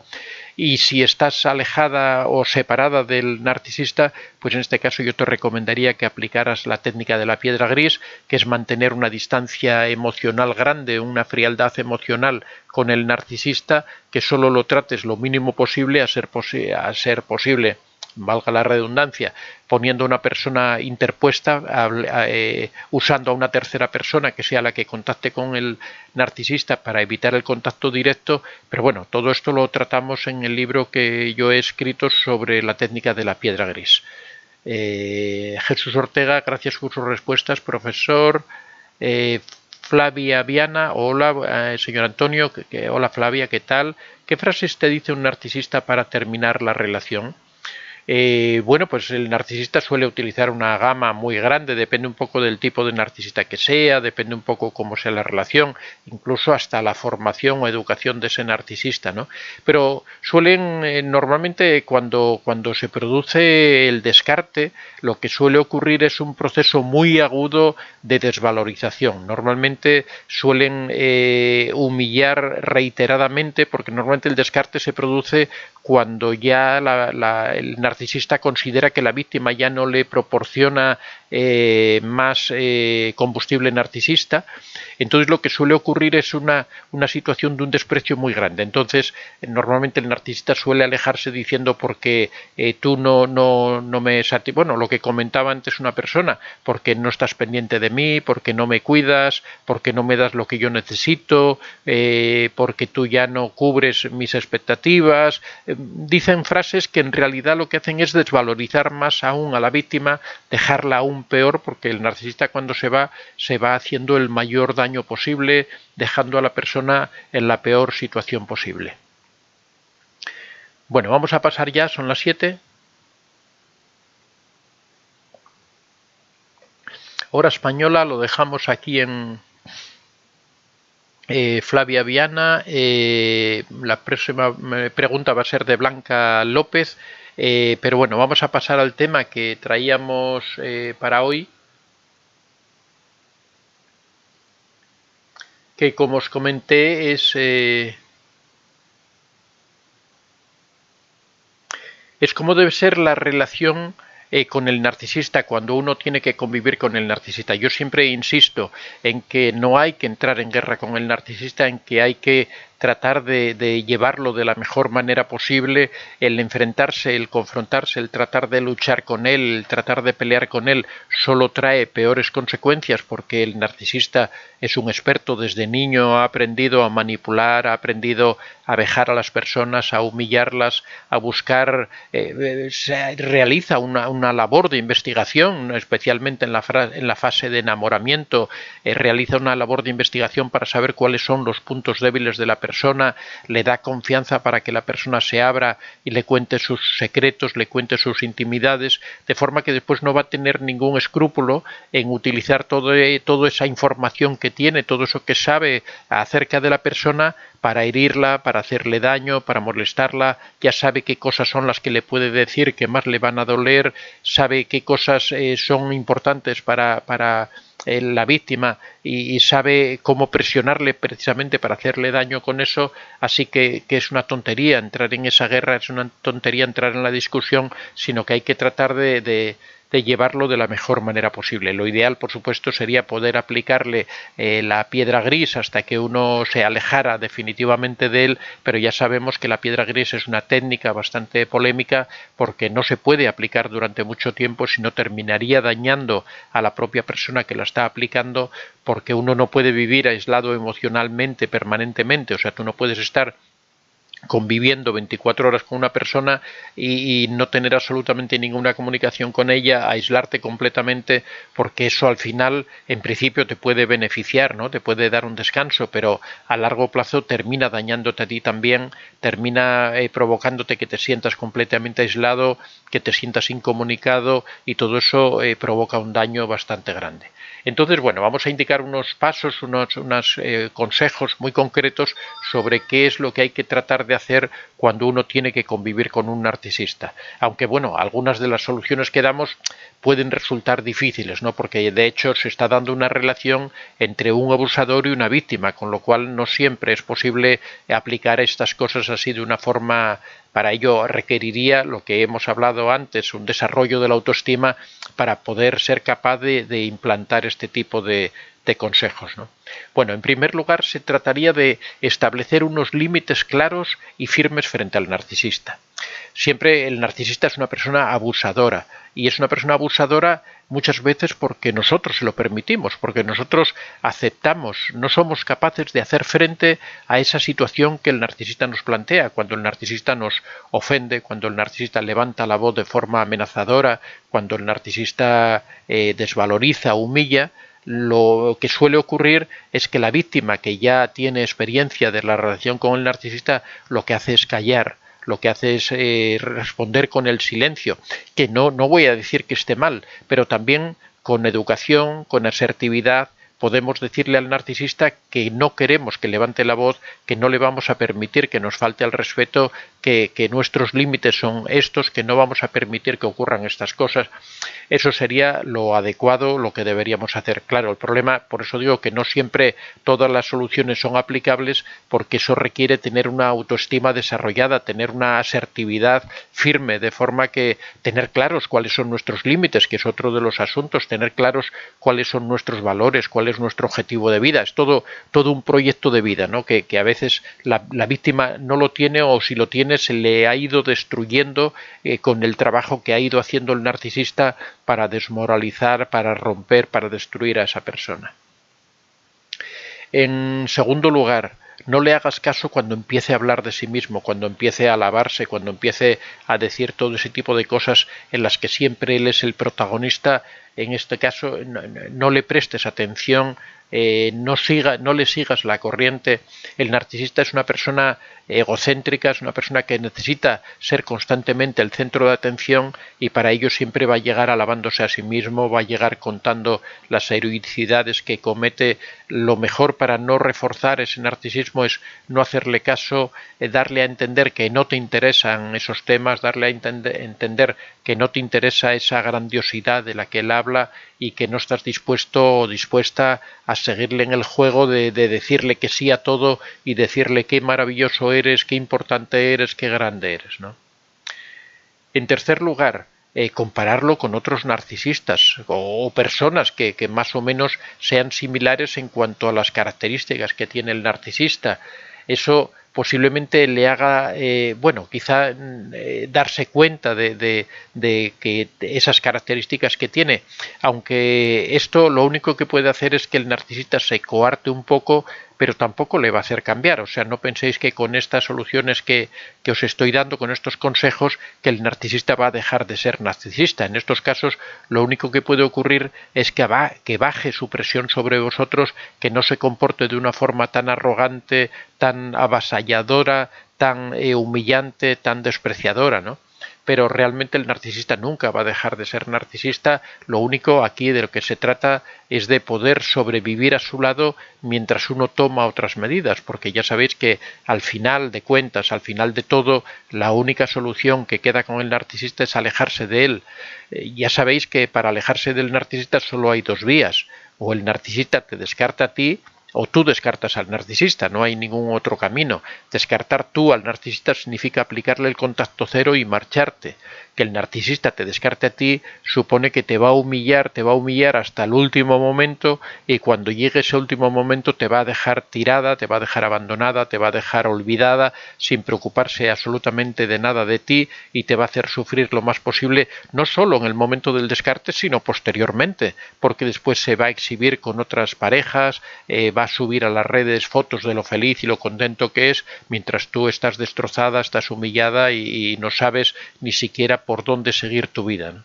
Y si estás alejada o separada del narcisista, pues en este caso yo te recomendaría que aplicaras la técnica de la piedra gris, que es mantener una distancia emocional grande, una frialdad emocional con el narcisista, que solo lo trates lo mínimo posible, a ser posible, valga la redundancia, poniendo a una persona interpuesta, usando a una tercera persona que sea la que contacte con el narcisista para evitar el contacto directo. Pero bueno, todo esto lo tratamos en el libro que yo he escrito sobre la técnica de la piedra gris. Jesús Ortega, gracias por sus respuestas, profesor. Flavia Viana, hola, señor Antonio, hola Flavia, ¿qué tal? ¿Qué frases te dice un narcisista para terminar la relación? Bueno, pues el narcisista suele utilizar una gama muy grande, depende un poco del tipo de narcisista que sea, depende un poco cómo sea la relación, incluso hasta la formación o educación de ese narcisista, ¿no? Pero suelen, normalmente cuando se produce el descarte, lo que suele ocurrir es un proceso muy agudo de desvalorización. Normalmente suelen humillar reiteradamente, porque normalmente el descarte se produce cuando ya el narcisista considera que la víctima ya no le proporciona más combustible narcisista. Entonces lo que suele ocurrir es una situación de un desprecio muy grande. Entonces normalmente el narcisista suele alejarse diciendo porque tú no me satisfaces, bueno, lo que comentaba antes una persona, porque no estás pendiente de mí, porque no me cuidas, porque no me das lo que yo necesito, porque tú ya no cubres mis expectativas. Dicen frases que en realidad lo que hacen es desvalorizar más aún a la víctima, dejarla aún peor, porque el narcisista cuando se va haciendo el mayor daño posible, dejando a la persona en la peor situación posible. Bueno, vamos a pasar ya, son las 7. Hora española, lo dejamos aquí en Flavia Viana. La próxima pregunta va a ser de Blanca López, pero bueno, vamos a pasar al tema que traíamos para hoy. que como os comenté es como debe ser la relación con el narcisista cuando uno tiene que convivir con el narcisista. Yo siempre insisto en que no hay que entrar en guerra con el narcisista, en que hay que tratar de llevarlo de la mejor manera posible, el enfrentarse, el confrontarse, el tratar de luchar con él, el tratar de pelear con él, solo trae peores consecuencias porque el narcisista es un experto desde niño, ha aprendido a manipular, ha aprendido a vejar a las personas, a humillarlas, a buscar, realiza una labor de investigación, especialmente en la fase de enamoramiento, realiza una labor de investigación para saber cuáles son los puntos débiles de la persona, le da confianza para que la persona se abra y le cuente sus secretos, le cuente sus intimidades, de forma que después no va a tener ningún escrúpulo en utilizar toda esa información que tiene, todo eso que sabe acerca de la persona para herirla, para hacerle daño, para molestarla, ya sabe qué cosas son las que le puede decir que más le van a doler, sabe qué cosas son importantes para la víctima y sabe cómo presionarle precisamente para hacerle daño con eso, así que es una tontería entrar en esa guerra, es una tontería entrar en la discusión, sino que hay que tratar de llevarlo de la mejor manera posible. Lo ideal, por supuesto, sería poder aplicarle la piedra gris hasta que uno se alejara definitivamente de él, pero ya sabemos que la piedra gris es una técnica bastante polémica porque no se puede aplicar durante mucho tiempo, sino terminaría dañando a la propia persona que la está aplicando, porque uno no puede vivir aislado emocionalmente permanentemente, o sea, tú no puedes estar conviviendo 24 horas con una persona y no tener absolutamente ninguna comunicación con ella, aislarte completamente, porque eso al final en principio te puede beneficiar, ¿no? Te puede dar un descanso, pero a largo plazo termina dañándote a ti también, termina provocándote que te sientas completamente aislado, que te sientas incomunicado y todo eso provoca un daño bastante grande. Entonces, bueno, vamos a indicar unos pasos, unos consejos muy concretos sobre qué es lo que hay que tratar de hacer cuando uno tiene que convivir con un narcisista. Aunque, bueno, algunas de las soluciones que damos pueden resultar difíciles, ¿no? Porque de hecho se está dando una relación entre un abusador y una víctima, con lo cual no siempre es posible aplicar estas cosas así de una forma. Para ello requeriría lo que hemos hablado antes, un desarrollo de la autoestima para poder ser capaz de implantar este tipo de consejos, ¿no? Bueno, en primer lugar se trataría de establecer unos límites claros y firmes frente al narcisista. Siempre el narcisista es una persona abusadora, y es una persona abusadora muchas veces porque nosotros se lo permitimos, porque nosotros aceptamos, no somos capaces de hacer frente a esa situación que el narcisista nos plantea, cuando el narcisista nos ofende, cuando el narcisista levanta la voz de forma amenazadora, cuando el narcisista desvaloriza, humilla. Lo que suele ocurrir es que la víctima, que ya tiene experiencia de la relación con el narcisista, lo que hace es callar, lo que hace es responder con el silencio, que no voy a decir que esté mal, pero también con educación, con asertividad, podemos decirle al narcisista que no queremos que levante la voz, que no le vamos a permitir que nos falte al respeto, que nuestros límites son estos, que no vamos a permitir que ocurran estas cosas. Eso sería lo adecuado, lo que deberíamos hacer. Claro, el problema, por eso digo que no siempre todas las soluciones son aplicables, porque eso requiere tener una autoestima desarrollada, tener una asertividad firme, de forma que tener claros cuáles son nuestros límites, que es otro de los asuntos, tener claros cuáles son nuestros valores, cuál es nuestro objetivo de vida. Es todo un proyecto de vida, ¿no? Que a veces la víctima no lo tiene, o si lo tiene se le ha ido destruyendo con el trabajo que ha ido haciendo el narcisista para desmoralizar, para romper, para destruir a esa persona. En segundo lugar, no le hagas caso cuando empiece a hablar de sí mismo, cuando empiece a alabarse, cuando empiece a decir todo ese tipo de cosas en las que siempre él es el protagonista. En este caso, no le prestes atención, no le sigas la corriente. El narcisista es una persona egocéntrica, es una persona que necesita ser constantemente el centro de atención, y para ello siempre va a llegar alabándose a sí mismo, va a llegar contando las heroicidades que comete. Lo mejor para no reforzar ese narcisismo es no hacerle caso, darle a entender que no te interesan esos temas, darle a entender que no te interesa esa grandiosidad de la que él habla, habla y que no estás dispuesto o dispuesta a seguirle en el juego de decirle que sí a todo y decirle qué maravilloso eres, qué importante eres, qué grande eres, ¿no? En tercer lugar, compararlo con otros narcisistas o personas que más o menos sean similares en cuanto a las características que tiene el narcisista. Eso posiblemente le haga, quizá darse cuenta de que esas características que tiene, aunque esto lo único que puede hacer es que el narcisista se coarte un poco, pero tampoco le va a hacer cambiar. O sea, no penséis que con estas soluciones que os estoy dando, con estos consejos, que el narcisista va a dejar de ser narcisista. En estos casos, lo único que puede ocurrir es que baje su presión sobre vosotros, que no se comporte de una forma tan arrogante, tan avasalladora, tan humillante, tan despreciadora, ¿no? Pero realmente el narcisista nunca va a dejar de ser narcisista. Lo único aquí de lo que se trata es de poder sobrevivir a su lado mientras uno toma otras medidas, porque ya sabéis que al final de cuentas, al final de todo, la única solución que queda con el narcisista es alejarse de él. Ya sabéis que para alejarse del narcisista solo hay dos vías: o el narcisista te descarta a ti, o tú descartas al narcisista, no hay ningún otro camino. Descartar tú al narcisista significa aplicarle el contacto cero y marcharte. Que el narcisista te descarte a ti supone que te va a humillar hasta el último momento, y cuando llegue ese último momento te va a dejar tirada, te va a dejar abandonada, te va a dejar olvidada, sin preocuparse absolutamente de nada de ti, y te va a hacer sufrir lo más posible, no solo en el momento del descarte, sino posteriormente, porque después se va a exhibir con otras parejas, va a subir a las redes fotos de lo feliz y lo contento que es, mientras tú estás destrozada, estás humillada y no sabes ni siquiera por dónde seguir tu vida, ¿no?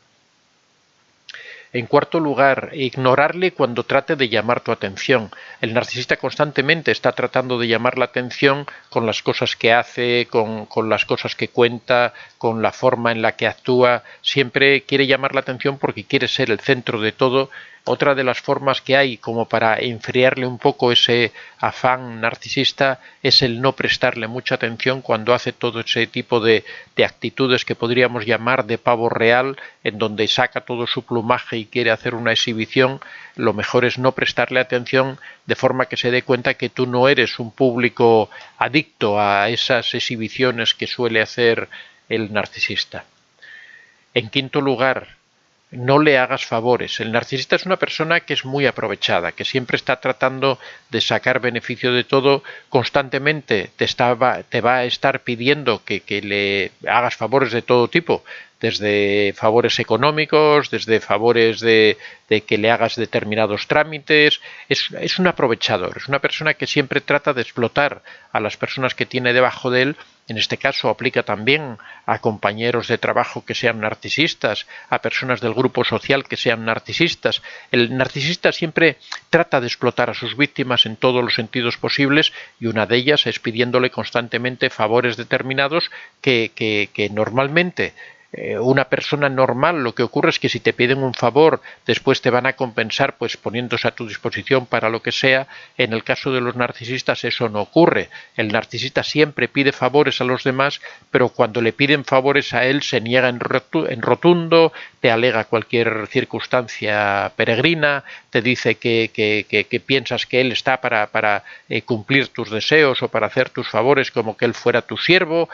En cuarto lugar, ignorarle cuando trate de llamar tu atención. El narcisista constantemente está tratando de llamar la atención con las cosas que hace, con las cosas que cuenta, con la forma en la que actúa. Siempre quiere llamar la atención porque quiere ser el centro de todo. Otra de las formas que hay como para enfriarle un poco ese afán narcisista es el no prestarle mucha atención cuando hace todo ese tipo de actitudes que podríamos llamar de pavo real, en donde saca todo su plumaje y quiere hacer una exhibición. Lo mejor es no prestarle atención, de forma que se dé cuenta que tú no eres un público adicto a esas exhibiciones que suele hacer el narcisista. En quinto lugar, no le hagas favores. El narcisista es una persona que es muy aprovechada, que siempre está tratando de sacar beneficio de todo. Constantemente te va a estar pidiendo que le hagas favores de todo tipo, desde favores económicos, desde favores de que le hagas determinados trámites. Es un aprovechador, es una persona que siempre trata de explotar a las personas que tiene debajo de él. En este caso aplica también a compañeros de trabajo que sean narcisistas, a personas del grupo social que sean narcisistas. El narcisista siempre trata de explotar a sus víctimas en todos los sentidos posibles, y una de ellas es pidiéndole constantemente favores determinados que normalmente una persona normal, lo que ocurre es que si te piden un favor, después te van a compensar pues poniéndose a tu disposición para lo que sea. En el caso de los narcisistas eso no ocurre. El narcisista siempre pide favores a los demás, pero cuando le piden favores a él se niega en rotundo, te alega cualquier circunstancia peregrina, te dice que piensas que él está para cumplir tus deseos o para hacer tus favores, como que él fuera tu siervo.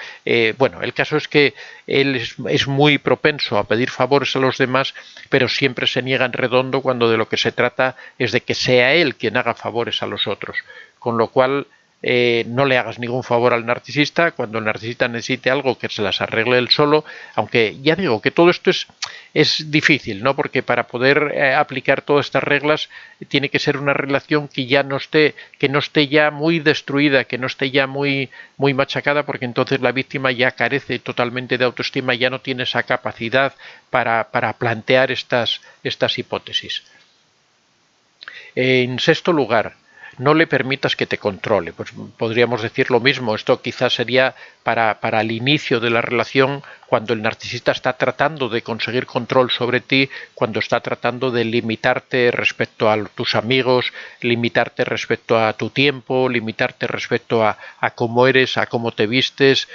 Bueno, el caso es que él es muy propenso a pedir favores a los demás, pero siempre se niega en redondo cuando de lo que se trata es de que sea él quien haga favores a los otros. Con lo cual, no le hagas ningún favor al narcisista. Cuando el narcisista necesite algo, que se las arregle él solo, aunque ya digo que todo esto es difícil, ¿no? Porque para poder aplicar todas estas reglas tiene que ser una relación que no esté ya muy destruida, que no esté ya muy machacada, porque entonces la víctima ya carece totalmente de autoestima, ya no tiene esa capacidad para plantear estas hipótesis. En sexto lugar, no le permitas que te controle. Pues podríamos decir lo mismo. Esto quizás sería para el inicio de la relación, cuando el narcisista está tratando de conseguir control sobre ti, cuando está tratando de limitarte respecto a tus amigos, limitarte respecto a tu tiempo, limitarte respecto a cómo eres, a cómo te vistes,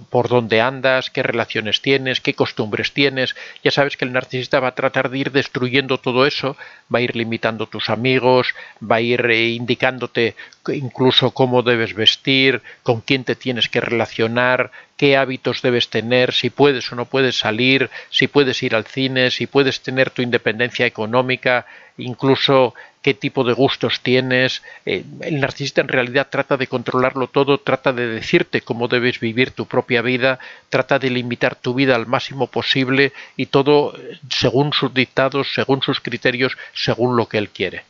por dónde andas, qué relaciones tienes, qué costumbres tienes. Ya sabes que el narcisista va a tratar de ir destruyendo todo eso, va a ir limitando tus amigos, va a ir indicándote incluso cómo debes vestir, con quién te tienes que relacionar, qué hábitos debes tener, si puedes o no puedes salir, si puedes ir al cine, si puedes tener tu independencia económica, incluso qué tipo de gustos tienes. El narcisista en realidad trata de controlarlo todo, trata de decirte cómo debes vivir tu propia vida, trata de limitar tu vida al máximo posible y todo según sus dictados, según sus criterios, según lo que él quiere.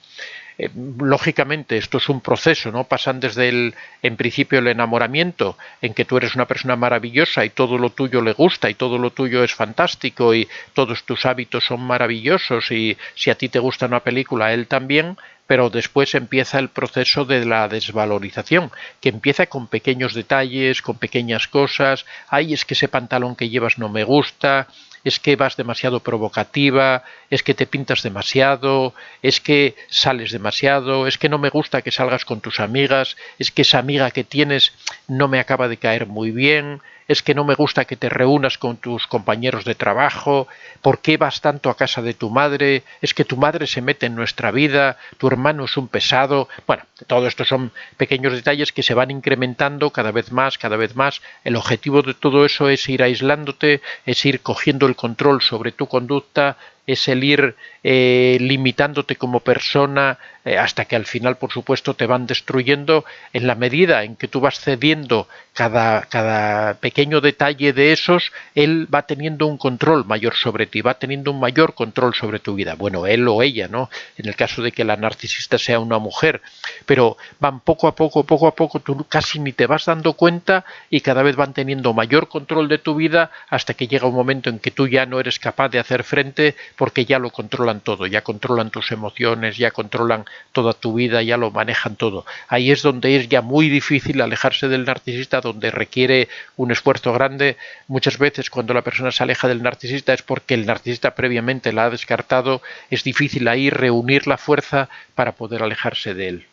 Lógicamente esto es un proceso, ¿no? Pasan desde en principio el enamoramiento, en que tú eres una persona maravillosa y todo lo tuyo le gusta y todo lo tuyo es fantástico y todos tus hábitos son maravillosos y si a ti te gusta una película, a él también, pero después empieza el proceso de la desvalorización, que empieza con pequeños detalles, con pequeñas cosas. Ay, es que ese pantalón que llevas no me gusta, es que vas demasiado provocativa, es que te pintas demasiado, es que sales demasiado, es que no me gusta que salgas con tus amigas, es que esa amiga que tienes no me acaba de caer muy bien, es que no me gusta que te reúnas con tus compañeros de trabajo, ¿por qué vas tanto a casa de tu madre? Es que tu madre se mete en nuestra vida, tu hermano es un pesado. Bueno, todo esto son pequeños detalles que se van incrementando cada vez más, cada vez más. El objetivo de todo eso es ir aislándote, es ir cogiendo el control sobre tu conducta, es el ir limitándote como persona hasta que al final, por supuesto, te van destruyendo en la medida en que tú vas cediendo cada pequeño detalle de esos, él va teniendo un control mayor sobre ti, va teniendo un mayor control sobre tu vida. Bueno, él o ella, ¿no? En el caso de que la narcisista sea una mujer, pero van poco a poco, tú casi ni te vas dando cuenta y cada vez van teniendo mayor control de tu vida hasta que llega un momento en que tú ya no eres capaz de hacer frente porque ya lo controlan todo, ya controlan tus emociones, ya controlan toda tu vida, ya lo manejan todo. Ahí es donde es ya muy difícil alejarse del narcisista, donde requiere un esfuerzo grande. Muchas veces cuando la persona se aleja del narcisista es porque el narcisista previamente la ha descartado, es difícil ahí reunir la fuerza para poder alejarse de él.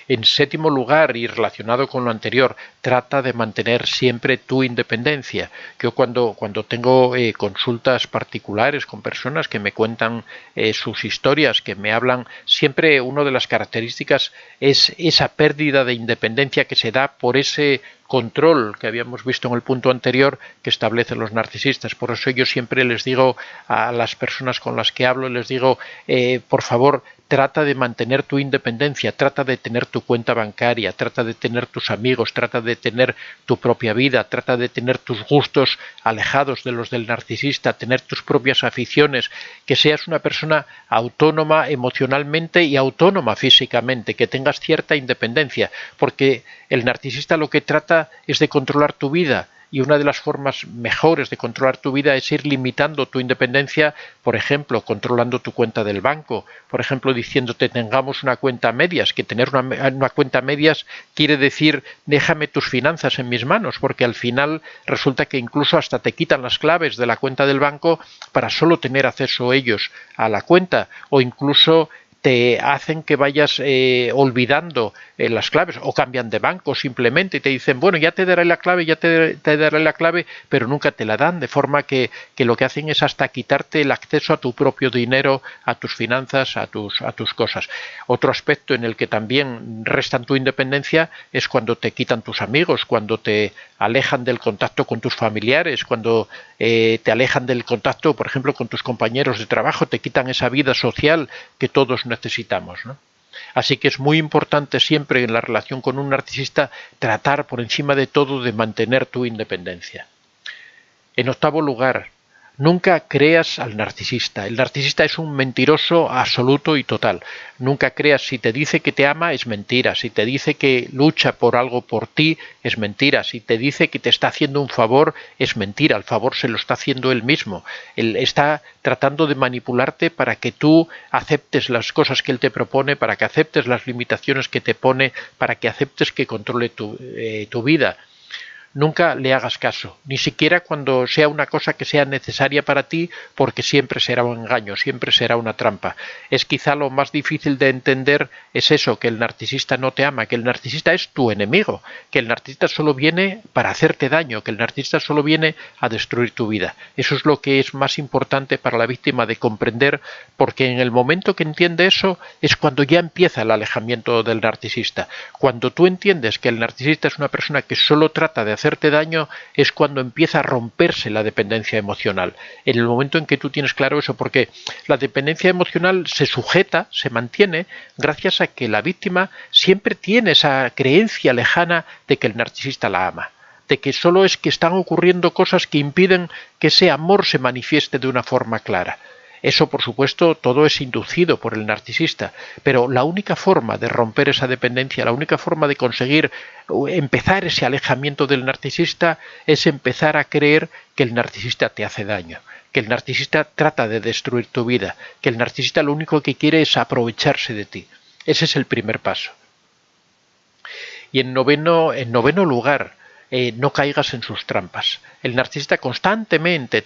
En séptimo lugar, y relacionado con lo anterior, trata de mantener siempre tu independencia. Yo cuando tengo consultas particulares con personas que me cuentan sus historias, que me hablan, siempre una de las características es esa pérdida de independencia que se da por ese control que habíamos visto en el punto anterior que establecen los narcisistas. Por eso yo siempre les digo a las personas con las que hablo, les digo, por favor, trata de mantener tu independencia, trata de tener tu cuenta bancaria, trata de tener tus amigos, trata de tener tu propia vida, trata de tener tus gustos alejados de los del narcisista, tener tus propias aficiones, que seas una persona autónoma emocionalmente y autónoma físicamente, que tengas cierta independencia, porque el narcisista lo que trata es de controlar tu vida. Y una de las formas mejores de controlar tu vida es ir limitando tu independencia, por ejemplo, controlando tu cuenta del banco, por ejemplo, diciéndote tengamos una cuenta a medias, que tener una cuenta a medias quiere decir déjame tus finanzas en mis manos, porque al final resulta que incluso hasta te quitan las claves de la cuenta del banco para solo tener acceso ellos a la cuenta, o incluso te hacen que vayas olvidando las claves o cambian de banco simplemente y te dicen, bueno, ya te daré la clave, te daré la clave, pero nunca te la dan, de forma que lo que hacen es hasta quitarte el acceso a tu propio dinero, a tus finanzas, a tus cosas. Otro aspecto en el que también restan tu independencia es cuando te quitan tus amigos, cuando te alejan del contacto con tus familiares, cuando te alejan del contacto, por ejemplo, con tus compañeros de trabajo, te quitan esa vida social que todos necesitamos, ¿no? Así que es muy importante siempre en la relación con un narcisista tratar por encima de todo de mantener tu independencia. En octavo lugar, nunca creas al narcisista. El narcisista es un mentiroso absoluto y total. Nunca creas, si te dice que te ama, es mentira. Si te dice que lucha por algo por ti, es mentira. Si te dice que te está haciendo un favor, es mentira. El favor se lo está haciendo él mismo. Él está tratando de manipularte para que tú aceptes las cosas que él te propone, para que aceptes las limitaciones que te pone, para que aceptes que controle tu vida. nunca le hagas caso, ni siquiera cuando sea una cosa que sea necesaria para ti, porque siempre será un engaño, siempre será una trampa. Es quizá lo más difícil de entender es eso, que el narcisista no te ama, que el narcisista es tu enemigo, que el narcisista solo viene para hacerte daño, que el narcisista solo viene a destruir tu vida. Eso es lo que es más importante para la víctima de comprender, porque en el momento que entiende eso es cuando ya empieza el alejamiento del narcisista. Cuando tú entiendes que el narcisista es una persona que solo trata de hacerte daño, es cuando empieza a romperse la dependencia emocional. En el momento en que tú tienes claro eso, porque la dependencia emocional se sujeta, se mantiene, gracias a que la víctima siempre tiene esa creencia lejana de que el narcisista la ama, de que solo es que están ocurriendo cosas que impiden que ese amor se manifieste de una forma clara. Eso, por supuesto, todo es inducido por el narcisista, pero la única forma de romper esa dependencia, la única forma de conseguir empezar ese alejamiento del narcisista es empezar a creer que el narcisista te hace daño, que el narcisista trata de destruir tu vida, que el narcisista lo único que quiere es aprovecharse de ti. Ese es el primer paso. Y en noveno lugar, no caigas en sus trampas. El narcisista constantemente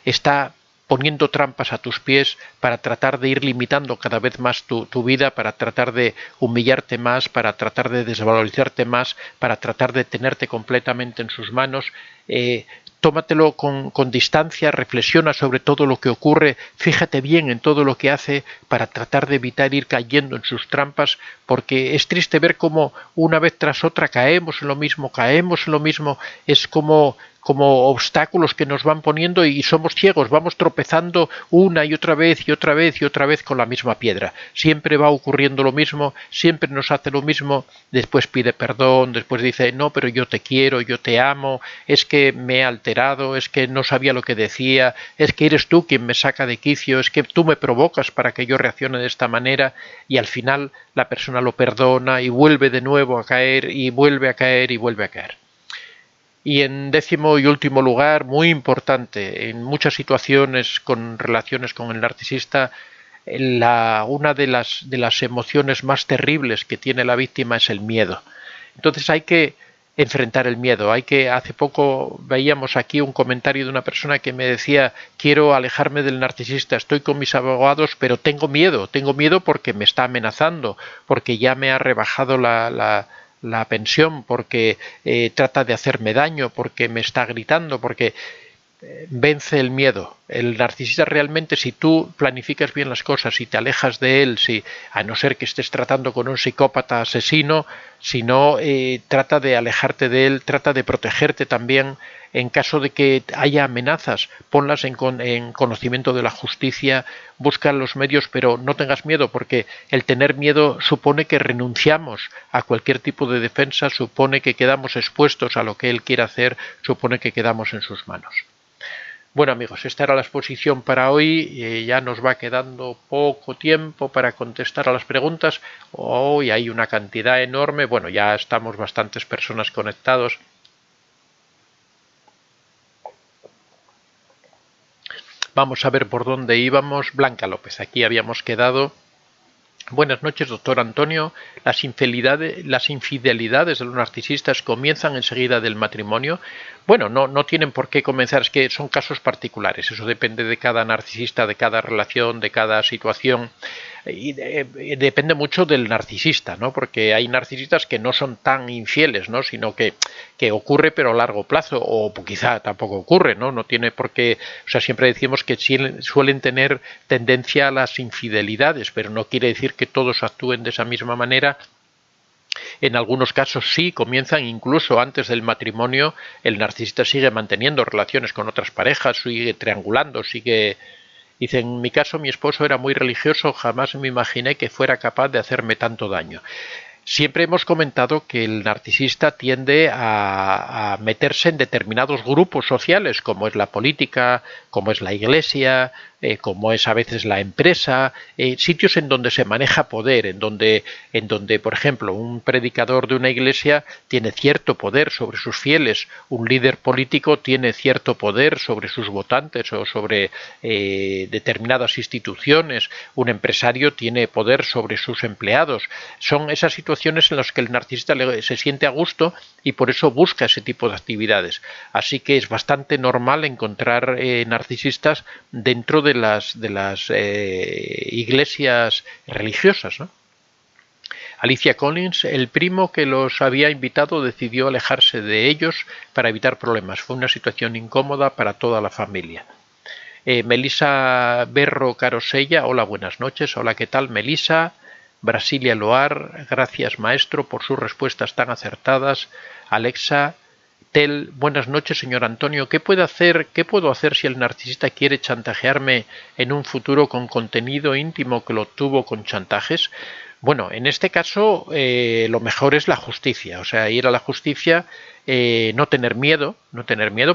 está poniendo trampas a tus pies para tratar de ir limitando cada vez más tu vida, para tratar de humillarte más, para tratar de desvalorizarte más, para tratar de tenerte completamente en sus manos. Tómatelo con distancia, reflexiona sobre todo lo que ocurre, fíjate bien en todo lo que hace para tratar de evitar ir cayendo en sus trampas, porque es triste ver cómo una vez tras otra caemos en lo mismo, es como obstáculos que nos van poniendo y somos ciegos, vamos tropezando una y otra vez con la misma piedra. Siempre va ocurriendo lo mismo, siempre nos hace lo mismo, después pide perdón, después dice, no, pero yo te quiero, yo te amo, es que me he alterado, es que no sabía lo que decía, es que eres tú quien me saca de quicio, es que tú me provocas para que yo reaccione de esta manera, y al final la persona lo perdona y vuelve de nuevo a caer, y vuelve a caer, y vuelve a caer. Y en décimo y último lugar, muy importante, en muchas situaciones con relaciones con el narcisista, una de las emociones más terribles que tiene la víctima es el miedo. Entonces hay que enfrentar el miedo. Hace poco veíamos aquí un comentario de una persona que me decía, quiero alejarme del narcisista, estoy con mis abogados, pero tengo miedo porque me está amenazando, porque ya me ha rebajado la pensión, porque trata de hacerme daño, porque me está gritando, porque vence el miedo. El narcisista realmente, si tú planificas bien las cosas, si te alejas de él, a no ser que estés tratando con un psicópata asesino, si no, trata de alejarte de él, trata de protegerte también. En caso de que haya amenazas, ponlas en conocimiento de la justicia, busca los medios, pero no tengas miedo, porque el tener miedo supone que renunciamos a cualquier tipo de defensa, supone que quedamos expuestos a lo que él quiera hacer, supone que quedamos en sus manos. Bueno, amigos, esta era la exposición para hoy. Ya nos va quedando poco tiempo para contestar a las preguntas. Hoy hay una cantidad enorme. Bueno, ya estamos bastantes personas conectados. Vamos a ver por dónde íbamos. Blanca López, aquí habíamos quedado. Buenas noches, doctor Antonio. Las infidelidades de los narcisistas comienzan enseguida del matrimonio. Bueno, no tienen por qué comenzar, es que son casos particulares. Eso depende de cada narcisista, de cada relación, de cada situación. Y depende mucho del narcisista, ¿no? Porque hay narcisistas que no son tan infieles, ¿no? Sino que ocurre pero a largo plazo, o quizá tampoco ocurre, ¿no? No tiene por qué, o sea, siempre decimos que suelen tener tendencia a las infidelidades, pero no quiere decir que todos actúen de esa misma manera. En algunos casos sí, comienzan incluso antes del matrimonio, el narcisista sigue manteniendo relaciones con otras parejas, sigue triangulando, Dice, en mi caso mi esposo era muy religioso, jamás me imaginé que fuera capaz de hacerme tanto daño. Siempre hemos comentado que el narcisista tiende a meterse en determinados grupos sociales, como es la política, como es la iglesia, como es a veces la empresa, sitios en donde se maneja poder, en donde, por ejemplo, un predicador de una iglesia tiene cierto poder sobre sus fieles, un líder político tiene cierto poder sobre sus votantes o sobre determinadas instituciones, un empresario tiene poder sobre sus empleados. Son esas situaciones en las que el narcisista se siente a gusto y por eso busca ese tipo de actividades. Así que es bastante normal encontrar narcisistas dentro de las iglesias religiosas, ¿no? Alicia Collins, el primo que los había invitado, decidió alejarse de ellos para evitar problemas. Fue una situación incómoda para toda la familia. Melisa Berro Carosella, hola, buenas noches. Hola, ¿qué tal, Melisa? Brasilia Loar, gracias maestro por sus respuestas tan acertadas. Alexa Tel, buenas noches, señor Antonio. ¿Qué puedo hacer si el narcisista quiere chantajearme en un futuro con contenido íntimo que lo obtuvo con chantajes? Bueno, en este caso lo mejor es la justicia, o sea, ir a la justicia, no tener miedo,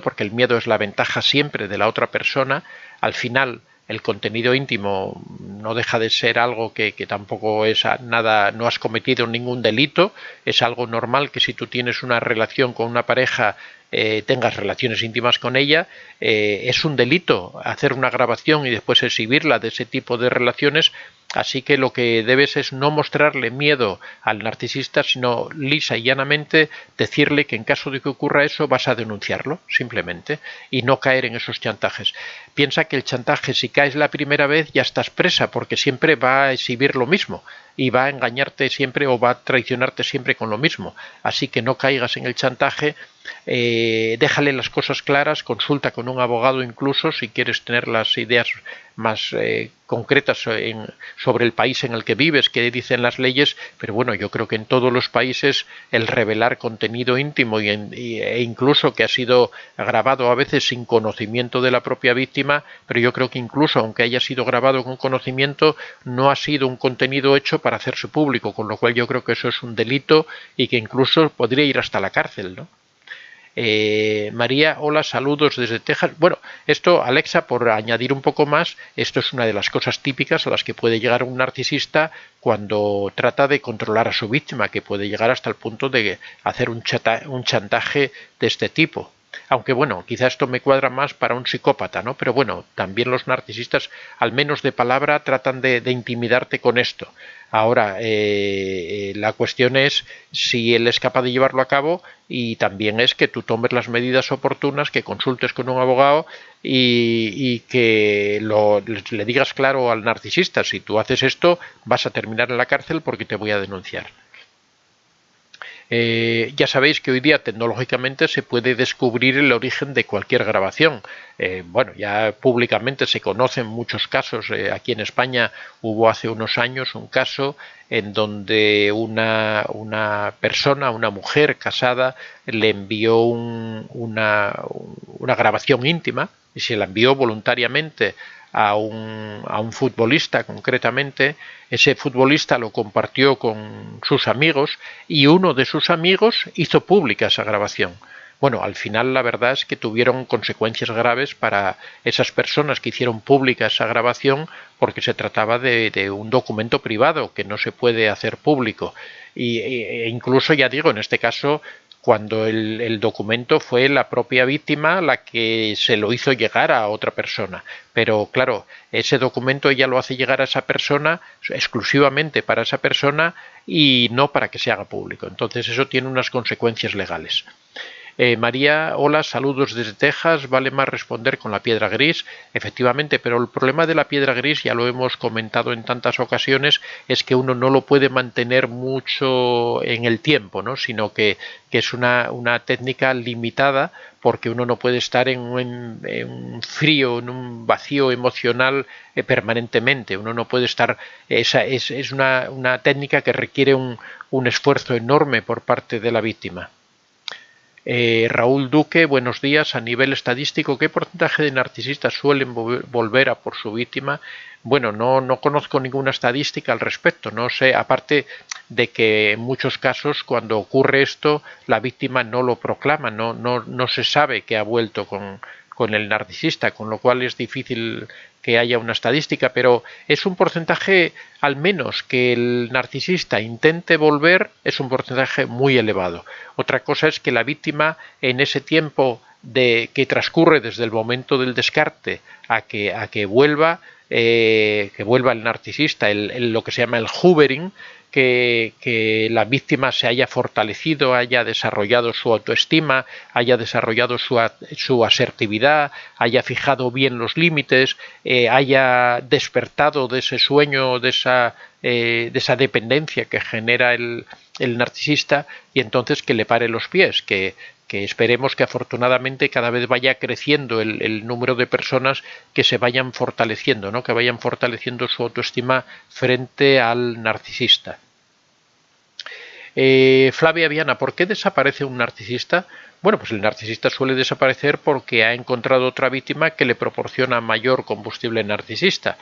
porque el miedo es la ventaja siempre de la otra persona. Al final, el contenido íntimo no deja de ser algo que tampoco es nada, no has cometido ningún delito, es algo normal que si tú tienes una relación con una pareja, tengas relaciones íntimas con ella, es un delito hacer una grabación y después exhibirla de ese tipo de relaciones. Así que lo que debes es no mostrarle miedo al narcisista, sino lisa y llanamente decirle que en caso de que ocurra eso vas a denunciarlo, simplemente, y no caer en esos chantajes. Piensa que el chantaje, si caes la primera vez, ya estás presa, porque siempre va a exhibir lo mismo y va a engañarte siempre o va a traicionarte siempre con lo mismo. Así que no caigas en el chantaje, déjale las cosas claras, consulta con un abogado incluso si quieres tener las ideas más concretas sobre el país en el que vives, qué dicen las leyes, pero bueno, yo creo que en todos los países el revelar contenido íntimo e incluso que ha sido grabado a veces sin conocimiento de la propia víctima, pero yo creo que incluso aunque haya sido grabado con conocimiento, no ha sido un contenido hecho para hacerse público, con lo cual yo creo que eso es un delito y que incluso podría ir hasta la cárcel, ¿no? María, hola, saludos desde Texas. Bueno, esto, Alexa, por añadir un poco más, esto es una de las cosas típicas a las que puede llegar un narcisista cuando trata de controlar a su víctima, que puede llegar hasta el punto de hacer un chantaje de este tipo. Aunque bueno, quizá esto me cuadra más para un psicópata, ¿no? Pero bueno, también los narcisistas, al menos de palabra, tratan de intimidarte con esto. Ahora, la cuestión es si él es capaz de llevarlo a cabo, y también es que tú tomes las medidas oportunas, que consultes con un abogado y que le digas claro al narcisista: si tú haces esto vas a terminar en la cárcel porque te voy a denunciar. Ya sabéis que hoy día tecnológicamente se puede descubrir el origen de cualquier grabación. Bueno, ya públicamente se conocen muchos casos. Aquí en España hubo hace unos años un caso en donde una persona, una mujer casada, le envió una grabación íntima y se la envió voluntariamente a un futbolista concretamente. Ese futbolista lo compartió con sus amigos y uno de sus amigos hizo pública esa grabación. Bueno, al final la verdad es que tuvieron consecuencias graves para esas personas que hicieron pública esa grabación, porque se trataba de un documento privado que no se puede hacer público. E incluso, ya digo, en este caso, cuando el documento fue la propia víctima la que se lo hizo llegar a otra persona. Pero claro, ese documento ella lo hace llegar a esa persona exclusivamente para esa persona y no para que se haga público. Entonces eso tiene unas consecuencias legales. María, hola, saludos desde Texas. Vale más responder con la piedra gris, efectivamente, pero el problema de la piedra gris, ya lo hemos comentado en tantas ocasiones, es que uno no lo puede mantener mucho en el tiempo, ¿no? Sino que es una técnica limitada, porque uno no puede estar en un frío, en un vacío emocional permanentemente. Uno no puede estar. Es una técnica que requiere un esfuerzo enorme por parte de la víctima. Raúl Duque, buenos días. A nivel estadístico, ¿qué porcentaje de narcisistas suelen volver a por su víctima? Bueno, no conozco ninguna estadística al respecto. No sé, aparte de que en muchos casos cuando ocurre esto, la víctima no lo proclama, no se sabe que ha vuelto con con el narcisista, con lo cual es difícil que haya una estadística, pero es un porcentaje, al menos que el narcisista intente volver, es un porcentaje muy elevado. Otra cosa es que la víctima, en ese tiempo que transcurre desde el momento del descarte a que vuelva el narcisista, lo que se llama el hoovering, que la víctima se haya fortalecido, haya desarrollado su autoestima, haya desarrollado su asertividad, haya fijado bien los límites, haya despertado de ese sueño, de esa dependencia que genera el narcisista, y entonces que le pare los pies, que esperemos que afortunadamente cada vez vaya creciendo el número de personas que se vayan fortaleciendo, ¿no? Que vayan fortaleciendo su autoestima frente al narcisista. Flavia Viana, ¿por qué desaparece un narcisista? Bueno, pues el narcisista suele desaparecer porque ha encontrado otra víctima que le proporciona mayor combustible narcisista.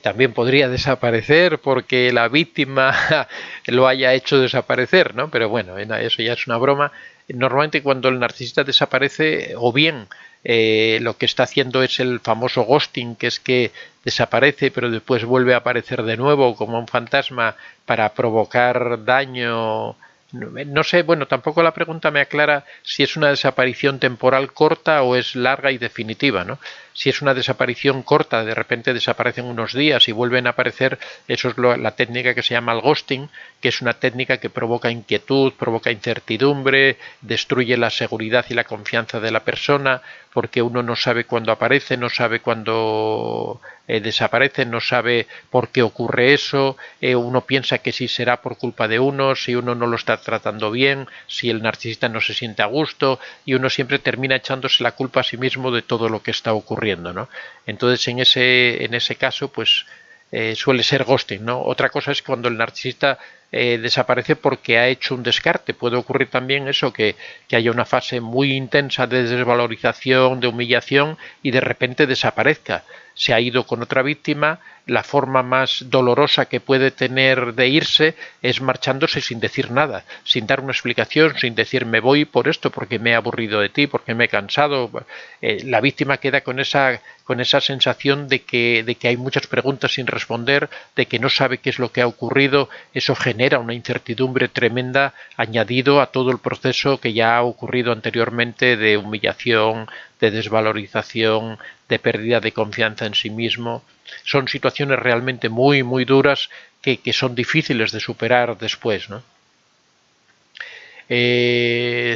También podría desaparecer porque la víctima lo haya hecho desaparecer, ¿no? Pero bueno, eso ya es una broma. Normalmente cuando el narcisista desaparece, o bien lo que está haciendo es el famoso ghosting, que es que desaparece pero después vuelve a aparecer de nuevo como un fantasma para provocar daño. No sé, bueno, tampoco la pregunta me aclara si es una desaparición temporal corta o es larga y definitiva, ¿no? Si es una desaparición corta, de repente desaparecen unos días y vuelven a aparecer, eso es la técnica que se llama el ghosting, que es una técnica que provoca inquietud, provoca incertidumbre, destruye la seguridad y la confianza de la persona, porque uno no sabe cuándo aparece, no sabe cuándo desaparece, no sabe por qué ocurre eso, uno piensa que si será por culpa de uno, si uno no lo está tratando bien, si el narcisista no se siente a gusto, y uno siempre termina echándose la culpa a sí mismo de todo lo que está ocurriendo, ¿no? Entonces en ese caso pues suele ser ghosting, ¿no? Otra cosa es cuando el narcisista desaparece porque ha hecho un descarte. Puede ocurrir también eso, que haya una fase muy intensa de desvalorización, de humillación, y de repente desaparezca. Se ha ido con otra víctima. La forma más dolorosa que puede tener de irse es marchándose sin decir nada, sin dar una explicación, sin decir me voy por esto, porque me he aburrido de ti, porque me he cansado. La víctima queda con esa sensación de que hay muchas preguntas sin responder, de que no sabe qué es lo que ha ocurrido. Eso genera una incertidumbre tremenda añadido a todo el proceso que ya ha ocurrido anteriormente de humillación, de desvalorización, de pérdida de confianza en sí mismo. Son situaciones realmente muy, muy duras que son difíciles de superar después, ¿no?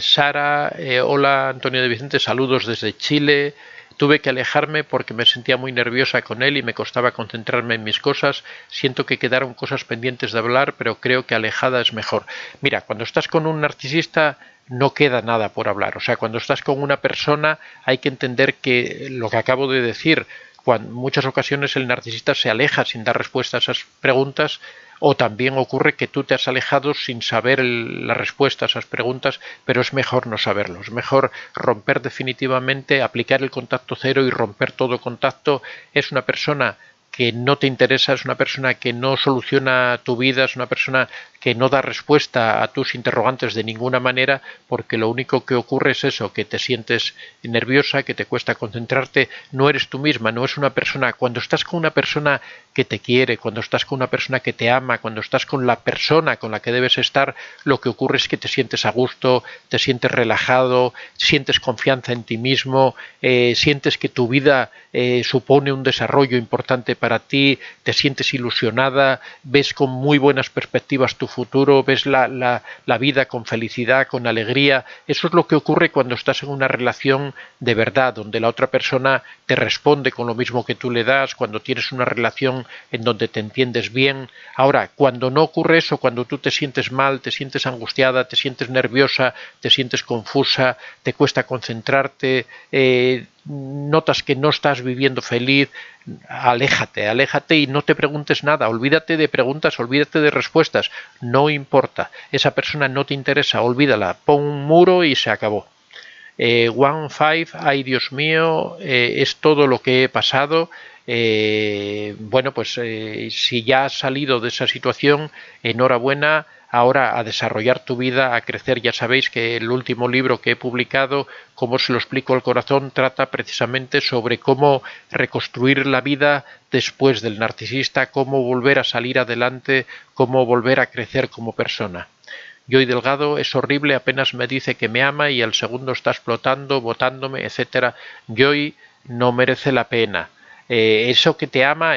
Sara, hola Antonio de Vicente, saludos desde Chile. Tuve que alejarme porque me sentía muy nerviosa con él y me costaba concentrarme en mis cosas. Siento que quedaron cosas pendientes de hablar, pero creo que alejada es mejor. Mira, cuando estás con un narcisista no queda nada por hablar. O sea, cuando estás con una persona hay que entender que lo que acabo de decir, en muchas ocasiones el narcisista se aleja sin dar respuesta a esas preguntas, o también ocurre que tú te has alejado sin saber la respuesta a esas preguntas, pero es mejor no saberlo. Es mejor romper definitivamente, aplicar el contacto cero y romper todo contacto. Es una persona que no te interesa, es una persona que no soluciona tu vida, es una persona que no da respuesta a tus interrogantes de ninguna manera, porque lo único que ocurre es eso, que te sientes nerviosa, que te cuesta concentrarte, no eres tú misma, no es una persona. Cuando estás con una persona que te quiere, cuando estás con una persona que te ama, cuando estás con la persona con la que debes estar, lo que ocurre es que te sientes a gusto, te sientes relajado, sientes confianza en ti mismo, sientes que tu vida supone un desarrollo importante para ti, te sientes ilusionada, ves con muy buenas perspectivas tu futuro, ves la vida con felicidad, con alegría. Eso es lo que ocurre cuando estás en una relación de verdad, donde la otra persona te responde con lo mismo que tú le das, cuando tienes una relación en donde te entiendes bien. Ahora, cuando no ocurre eso, cuando tú te sientes mal, te sientes angustiada, te sientes nerviosa, te sientes confusa, te cuesta concentrarte, notas que no estás viviendo feliz, aléjate y no te preguntes nada, olvídate de preguntas, olvídate de respuestas, no importa, esa persona no te interesa, olvídala, pon un muro y se acabó. One Five, ay Dios mío, es todo lo que he pasado. Bueno, pues si ya has salido de esa situación, enhorabuena. Ahora a desarrollar tu vida, a crecer. Ya sabéis que el último libro que he publicado, Cómo se lo explico al corazón, trata precisamente sobre cómo reconstruir la vida después del narcisista, cómo volver a salir adelante, cómo volver a crecer como persona. Joy Delgado es horrible, apenas me dice que me ama y al segundo está explotando, botándome, etcétera. Joy no merece la pena. Eso que te ama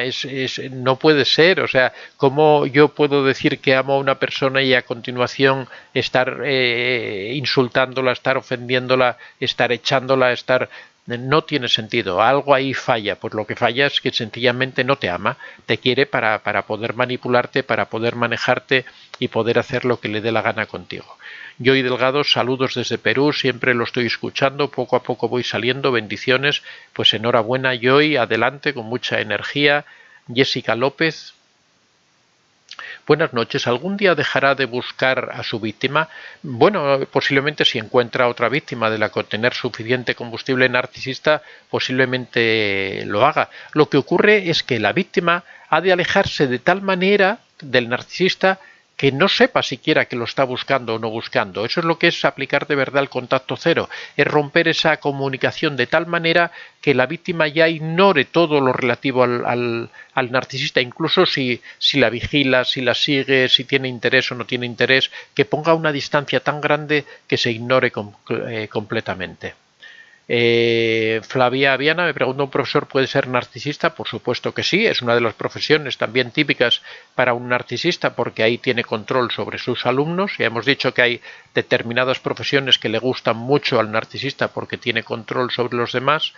no puede ser. O sea, ¿cómo yo puedo decir que amo a una persona y a continuación estar insultándola, estar ofendiéndola, estar echándola, estar... No tiene sentido, algo ahí falla. Pues lo que falla es que sencillamente no te ama, te quiere para poder manipularte, para poder manejarte y poder hacer lo que le dé la gana contigo. Joy Delgado, saludos desde Perú, siempre lo estoy escuchando, poco a poco voy saliendo, bendiciones, pues enhorabuena Joy, adelante con mucha energía. Jessica López, buenas noches, ¿algún día dejará de buscar a su víctima? Bueno, posiblemente si encuentra otra víctima de la que obtener suficiente combustible narcisista, posiblemente lo haga. Lo que ocurre es que la víctima ha de alejarse de tal manera del narcisista que no sepa siquiera que lo está buscando o no buscando. Eso es lo que es aplicar de verdad el contacto cero, es romper esa comunicación de tal manera que la víctima ya ignore todo lo relativo al narcisista, incluso si la vigila, si la sigue, si tiene interés o no tiene interés, que ponga una distancia tan grande que se ignore completamente. Flavia Viana me pregunta, ¿un profesor puede ser narcisista? Por supuesto que sí, es una de las profesiones también típicas para un narcisista porque ahí tiene control sobre sus alumnos. Ya hemos dicho que hay determinadas profesiones que le gustan mucho al narcisista porque tiene control sobre los demás.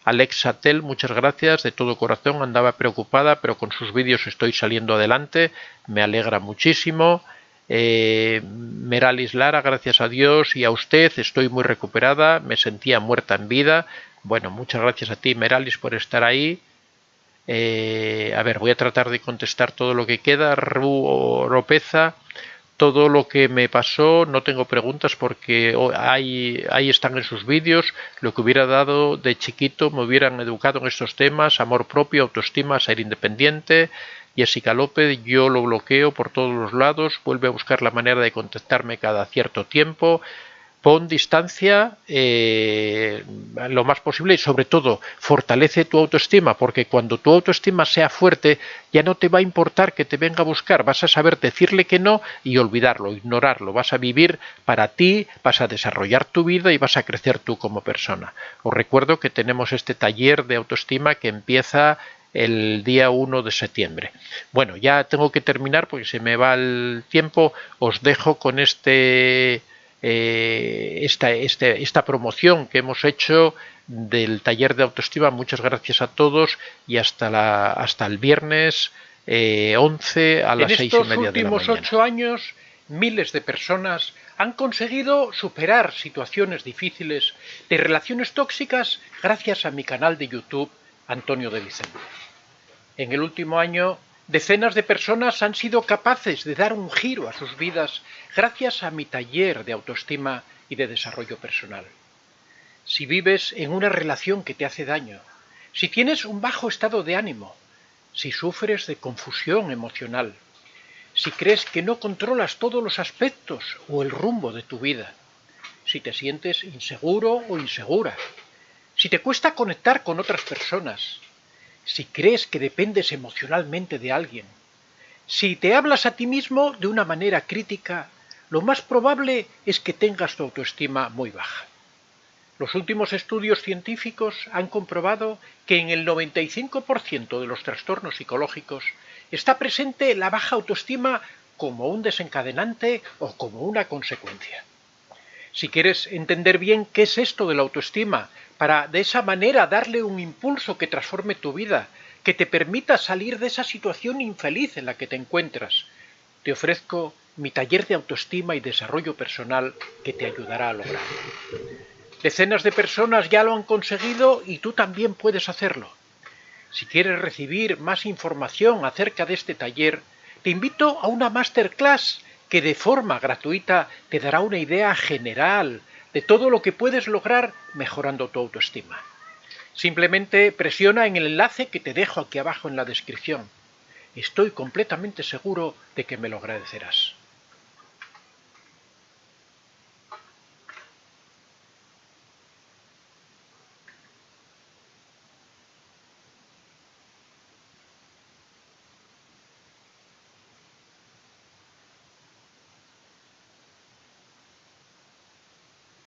Alexa Tel, muchas gracias, de todo corazón, andaba preocupada, pero con sus vídeos estoy saliendo adelante, me alegra muchísimo. Meralis Lara, gracias a Dios y a usted, estoy muy recuperada, me sentía muerta en vida. Bueno, muchas gracias a ti, Meralis, por estar ahí. A ver, voy a tratar de contestar todo lo que queda. Ru Oropeza, todo lo que me pasó, no tengo preguntas porque ahí están en sus vídeos. Lo que hubiera dado de chiquito, me hubieran educado en estos temas: amor propio, autoestima, ser independiente. Jessica López, yo lo bloqueo por todos los lados, vuelve a buscar la manera de contactarme cada cierto tiempo. Pon distancia lo más posible y sobre todo fortalece tu autoestima, porque cuando tu autoestima sea fuerte ya no te va a importar que te venga a buscar, vas a saber decirle que no y olvidarlo, ignorarlo, vas a vivir para ti, vas a desarrollar tu vida y vas a crecer tú como persona. Os recuerdo que tenemos este taller de autoestima que empieza el día 1 de septiembre. Bueno, ya tengo que terminar porque se me va el tiempo, os dejo con esta promoción que hemos hecho del taller de autoestima. Muchas gracias a todos y hasta el viernes 11 a las 6:30 de la mañana. En estos últimos 8 años, miles de personas han conseguido superar situaciones difíciles de relaciones tóxicas gracias a mi canal de YouTube Antonio de Vicente. En el último año, decenas de personas han sido capaces de dar un giro a sus vidas gracias a mi taller de autoestima y de desarrollo personal. Si vives en una relación que te hace daño, si tienes un bajo estado de ánimo, si sufres de confusión emocional, si crees que no controlas todos los aspectos o el rumbo de tu vida, si te sientes inseguro o insegura, si te cuesta conectar con otras personas, si crees que dependes emocionalmente de alguien, si te hablas a ti mismo de una manera crítica, lo más probable es que tengas tu autoestima muy baja. Los últimos estudios científicos han comprobado que en el 95% de los trastornos psicológicos está presente la baja autoestima como un desencadenante o como una consecuencia. Si quieres entender bien qué es esto de la autoestima, para de esa manera darle un impulso que transforme tu vida, que te permita salir de esa situación infeliz en la que te encuentras, te ofrezco mi taller de autoestima y desarrollo personal que te ayudará a lograrlo. Decenas de personas ya lo han conseguido y tú también puedes hacerlo. Si quieres recibir más información acerca de este taller, te invito a una masterclass que de forma gratuita te dará una idea general de todo lo que puedes lograr mejorando tu autoestima. Simplemente presiona en el enlace que te dejo aquí abajo en la descripción. Estoy completamente seguro de que me lo agradecerás.